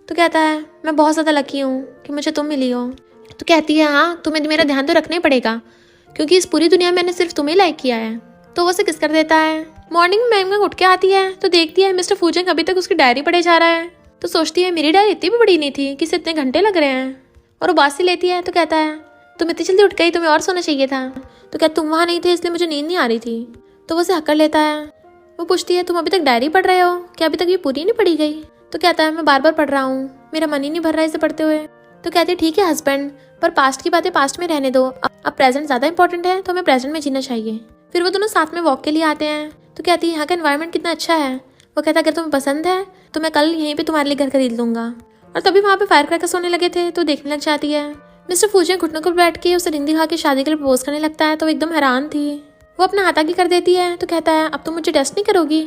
[SPEAKER 1] तो कहता है, मैं बहुत ज़्यादा लकी हूँ कि मुझे तुम मिली हो। तो कहती है, हाँ तुम्हें मेरा ध्यान तो रखना ही पड़ेगा क्योंकि इस पूरी दुनिया में मैंने सिर्फ तुम्हें लाइक किया है। तो वो उसे किस कर देता है। मॉर्निंग में मैंगमिंग उठ के आती है तो देखती है मिस्टर फूचेंग अभी तक उसकी डायरी पढ़े जा रहा है। तो सोचती है, मेरी डायरी इतनी भी बड़ी नहीं थी कि इसे इतने घंटे लग रहे हैं, और वो बासी लेती है। तो कहता है, तुम इतनी जल्दी उठ गई, तुम्हें और सोना चाहिए था। तो क्या तुम वहाँ नहीं थे इसलिए मुझे नींद नहीं आ रही थी। तो वो उसे हक कर लेता है। वो पूछती है, तुम अभी तक डायरी पढ़ रहे हो, क्या अभी तक ये पूरी नहीं पढ़ी गई? तो कहता है, मैं बार बार पढ़ रहा हूँ, मेरा मन ही नहीं भर रहा है इसे पढ़ते हुए। तो कहती है, ठीक है हस्बैंड, पर पास्ट की बातें पास्ट में रहने दो, अब प्रेजेंट ज़्यादा इंपॉर्टेंट है, तो हमें प्रेजेंट में जीना चाहिए। फिर वो दोनों साथ में वॉक के लिए आते हैं। तो कहती है, यहाँ का एनवायरनमेंट कितना अच्छा है। वो कहता है, अगर तुम्हें पसंद है तो मैं कल यहीं पे तुम्हारे लिए घर खरीद लूंगा। और तभी वहाँ पे फायर क्रैकर्स होने लगे थे तो देखने लग जाती है। मिस्टर फूचेंग घुटनों पर बैठ के उसे रिंग दिखा के शादी के लिए प्रपोज करने लगता है। तो वो एकदम हैरान थी। वो अपना हाथ आगे कर देती है। तो कहता है, अब तुम मुझे टेस्ट नहीं करोगी?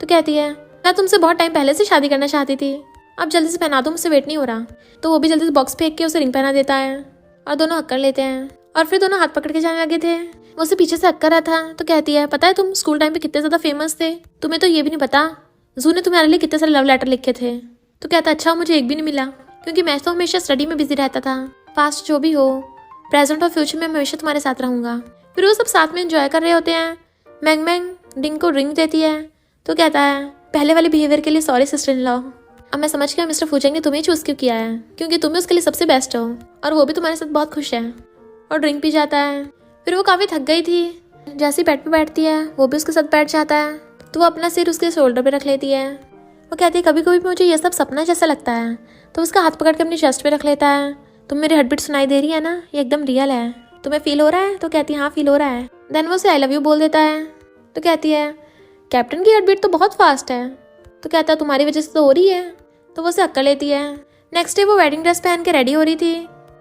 [SPEAKER 1] तो कहती है, मैं तुमसे बहुत टाइम पहले से शादी करना चाहती थी, अब जल्दी से पहना दो, मुझसे वेट नहीं हो रहा। तो वो भी जल्दी से बॉक्स फेंक के उसे रिंग पहना देता है और दोनों हक कर लेते हैं। और फिर दोनों हाथ पकड़ के जाने लगे थे। वो उसे पीछे से हक कर रहा था। तो कहती है, पता है तुम स्कूल टाइम पे कितने ज़्यादा फेमस थे, तुम्हें तो ये भी नहीं पता जू ने तुम्हारे लिए कितने सारे लव लेटर लिखे थे। तो कहता, अच्छा मुझे एक भी नहीं मिला क्योंकि मैं तो हमेशा स्टडी में बिजी रहता था। पास्ट जो भी हो, प्रेजेंट और फ्यूचर में हमेशा तुम्हारे साथ रहूंगा। फिर वो सब साथ में एंजॉय कर रहे होते हैं। मैंगमिंग डिंग को रिंग देती है। तो कहता है, पहले वाले बिहेवियर के लिए सॉरी सिस्टर इन लॉ, अब मैं समझ गया मिस्टर फूचेंग ने तुम्हें चूज क्यों किया है, क्योंकि तुम्हें उसके लिए सबसे बेस्ट हो और वो भी तुम्हारे साथ बहुत खुश है। और ड्रिंक पी जाता है। फिर वो काफ़ी थक गई थी। जैसे ही बेड पे बैठती है वो भी उसके साथ बैठ जाता है। तो वो अपना सिर उसके शोल्डर पे रख लेती है। वो कहती है, कभी कभी मुझे ये सब सपना जैसा लगता है। तो उसका हाथ पकड़ के अपनी चेस्ट पे रख लेता है। तुम मेरी हार्ट बीट सुनाई दे रही है ना, ये एकदम रियल है, तुम्हें फील हो रहा है? तो कहती है, हाँ फील हो रहा है। देन वो उसे आई लव यू बोल देता है। तो कहती है, कैप्टन की हार्ट बीट तो बहुत फास्ट है। तो कहता है, तुम्हारी वजह से तो हो रही है। तो वो उसे हक कर लेती है। नेक्स्ट डे वो वेडिंग ड्रेस पहन के रेडी हो रही थी।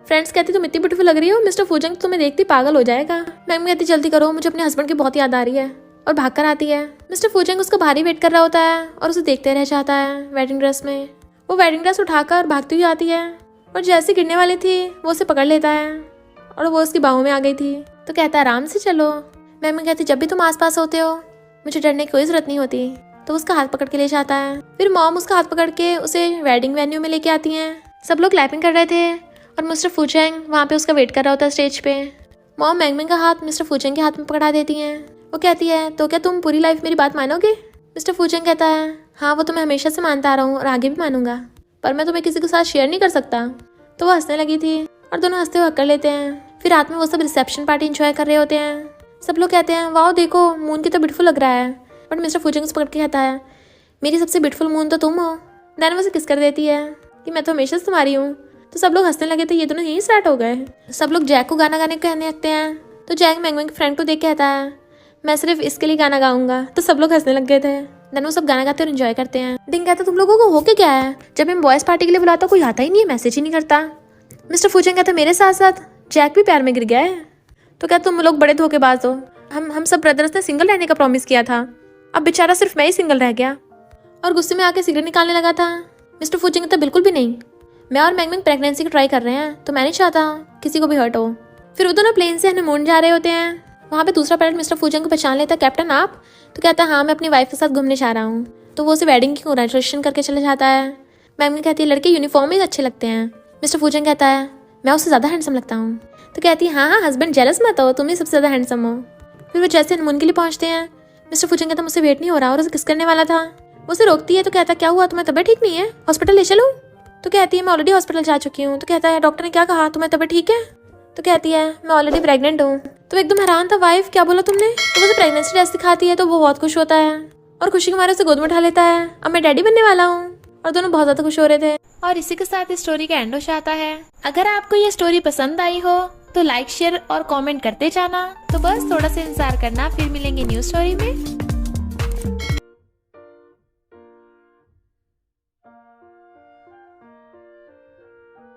[SPEAKER 1] फ्रेंड्स कहती, तुम इतनी ब्यूटीफुल लग रही हो, मिस्टर फूचेंग तुम्हें देखती पागल हो जाएगा। मैम कहती, जल्दी करो, मुझे अपने हस्बैंड की बहुत याद आ रही है, और भाग कर आती है। मिस्टर फूचेंग उसका भारी वेट कर रहा होता है और उसे देखते रह जाता है वेडिंग ड्रेस में। वो वेडिंग ड्रेस उठाकर भागती हुई आती है और जैसे गिरने वाली थी वो उसे पकड़ लेता है और वो उसकी बाहों में आ गई थी। तो कहता है, आराम से चलो, मैंगमैंग कहती जब भी तुम आसपास होते हो मुझे डरने की कोई जरूरत नहीं होती। तो उसका हाथ पकड़ के ले जाता है। फिर मॉम उसका हाथ पकड़ के उसे वेडिंग वेन्यू में लेके आती हैं। सब लोग क्लैपिंग कर रहे थे और मिस्टर फूचेंग वहाँ पे उसका वेट कर रहा होता है स्टेज पे। मॉम मैंगमैंग का हाथ मिस्टर फूचेंग के हाथ में पकड़ा देती हैं। वो कहती है तो क्या तुम पूरी लाइफ मेरी बात मानोगे? मिस्टर फूचेंग कहता है हाँ वो तो मैं हमेशा से मानता आ रहा हूँ और आगे भी मानूंगा, पर मैं तुम्हें किसी के साथ शेयर नहीं कर सकता। तो वो हंसने लगी थी और दोनों हंसते हुए हक कर लेते हैं। फिर रात में वो सब रिसेप्शन पार्टी इंजॉय कर रहे होते हैं। सब लोग कहते हैं वाओ देखो मून की तो ब्यूटीफुल लग रहा है। बट मिस्टर फूचेंग उसे पकड़ के कहता है मेरी सबसे ब्यूटीफुल मून तो तुम हो। दैन वो उसे किस कर देती है कि मैं तो हमेशा से तुम्हारी हूँ। तो सब लोग हंसने लगे थे, ये दोनों यहीं स्टार्ट हो गए। सब लोग जैक को गाना गाने कहने लगते हैं। तो जैक मैंगमैंग की फ्रेंड को देख के कहता है मैं सिर्फ इसके लिए गाना गाऊंगा। तो सब लोग हंसने लग गए थे। देन वो सब गाना गाते और एंजॉय करते हैं। डिंग कहता तुम लोगों को हो के क्या है, जब हम बॉयज पार्टी के लिए बुलाता कोई आता ही नहीं है, मैसेज ही नहीं करता। मिस्टर फूचेंग कहता मेरे साथ साथ जैक भी प्यार में गिर गया है। तो क्या तुम लोग बड़े धोखेबाज हो। हम सब ब्रदर्स ने सिंगल रहने का प्रॉमिस किया था, अब बेचारा सिर्फ मैं ही सिंगल रह गया। और गुस्से में आके सिगरेट निकालने लगा था। मिस्टर फूचेंग कहता बिल्कुल भी नहीं, मैं और मैंगमैंग प्रेगनेंसी की ट्राई कर रहे हैं तो मैं नहीं चाहता किसी को भी हर्ट हो। फिर वो दोनों प्लेन से हनीमून जा रहे होते हैं। वहाँ पे दूसरा पायलट मिस्टर फूचेंग को पहचान लेता है। कैप्टन आप? तो कहता है हाँ मैं अपनी वाइफ के साथ घूमने जा रहा हूँ। तो वो उसे वेडिंग की कंग्रेचुलेशन करके चले जाता है। मैंगमैंग कहती है लड़के यूनिफॉर्म में अच्छे लगते हैं। मिस्टर फूचेंग कहता है मैं उससे ज़्यादा हैंडसम लगता हूँ। तो कहती है हाँ हस्बैंड जेलस मत हो, तुम ही सबसे ज़्यादा हैंडसम हो। फिर वो जैसे हनीमून के लिए पहुँचते हैं। मिस्टर फूचेंग कहता मुझसे वेट नहीं हो रहा और उसे किस करने वाला था। वो उसे रोकती है। तो कहता क्या हुआ, तुम्हें तबीयत ठीक नहीं है, हॉस्पिटल ले चलूँ? तो कहती है मैं ऑलरेडी हॉस्पिटल जा चुकी हूँ। तो कहता है डॉक्टर ने क्या कहा, तुम्हें तबीयत ठीक है? तो कहती है मैं ऑलरेडी प्रेग्नेंट हूँ। तो एकदम हैरान था, वाइफ क्या बोला तुमने? तो उसे प्रेगनेंसी टेस्ट दिखाती है। तो वो बहुत खुश होता है और खुशी के मारे उसे गोद में उठा लेता है। अब मैं डैडी बनने वाला हूँ। और दोनों बहुत ज्यादा खुश हो रहे थे। और इसी के साथ इस स्टोरी का एंड हो जाता है। अगर आपको ये स्टोरी पसंद आई हो तो लाइक शेयर और कमेंट करते जाना। तो बस थोड़ा सा इंतजार करना, फिर मिलेंगे न्यू स्टोरी में।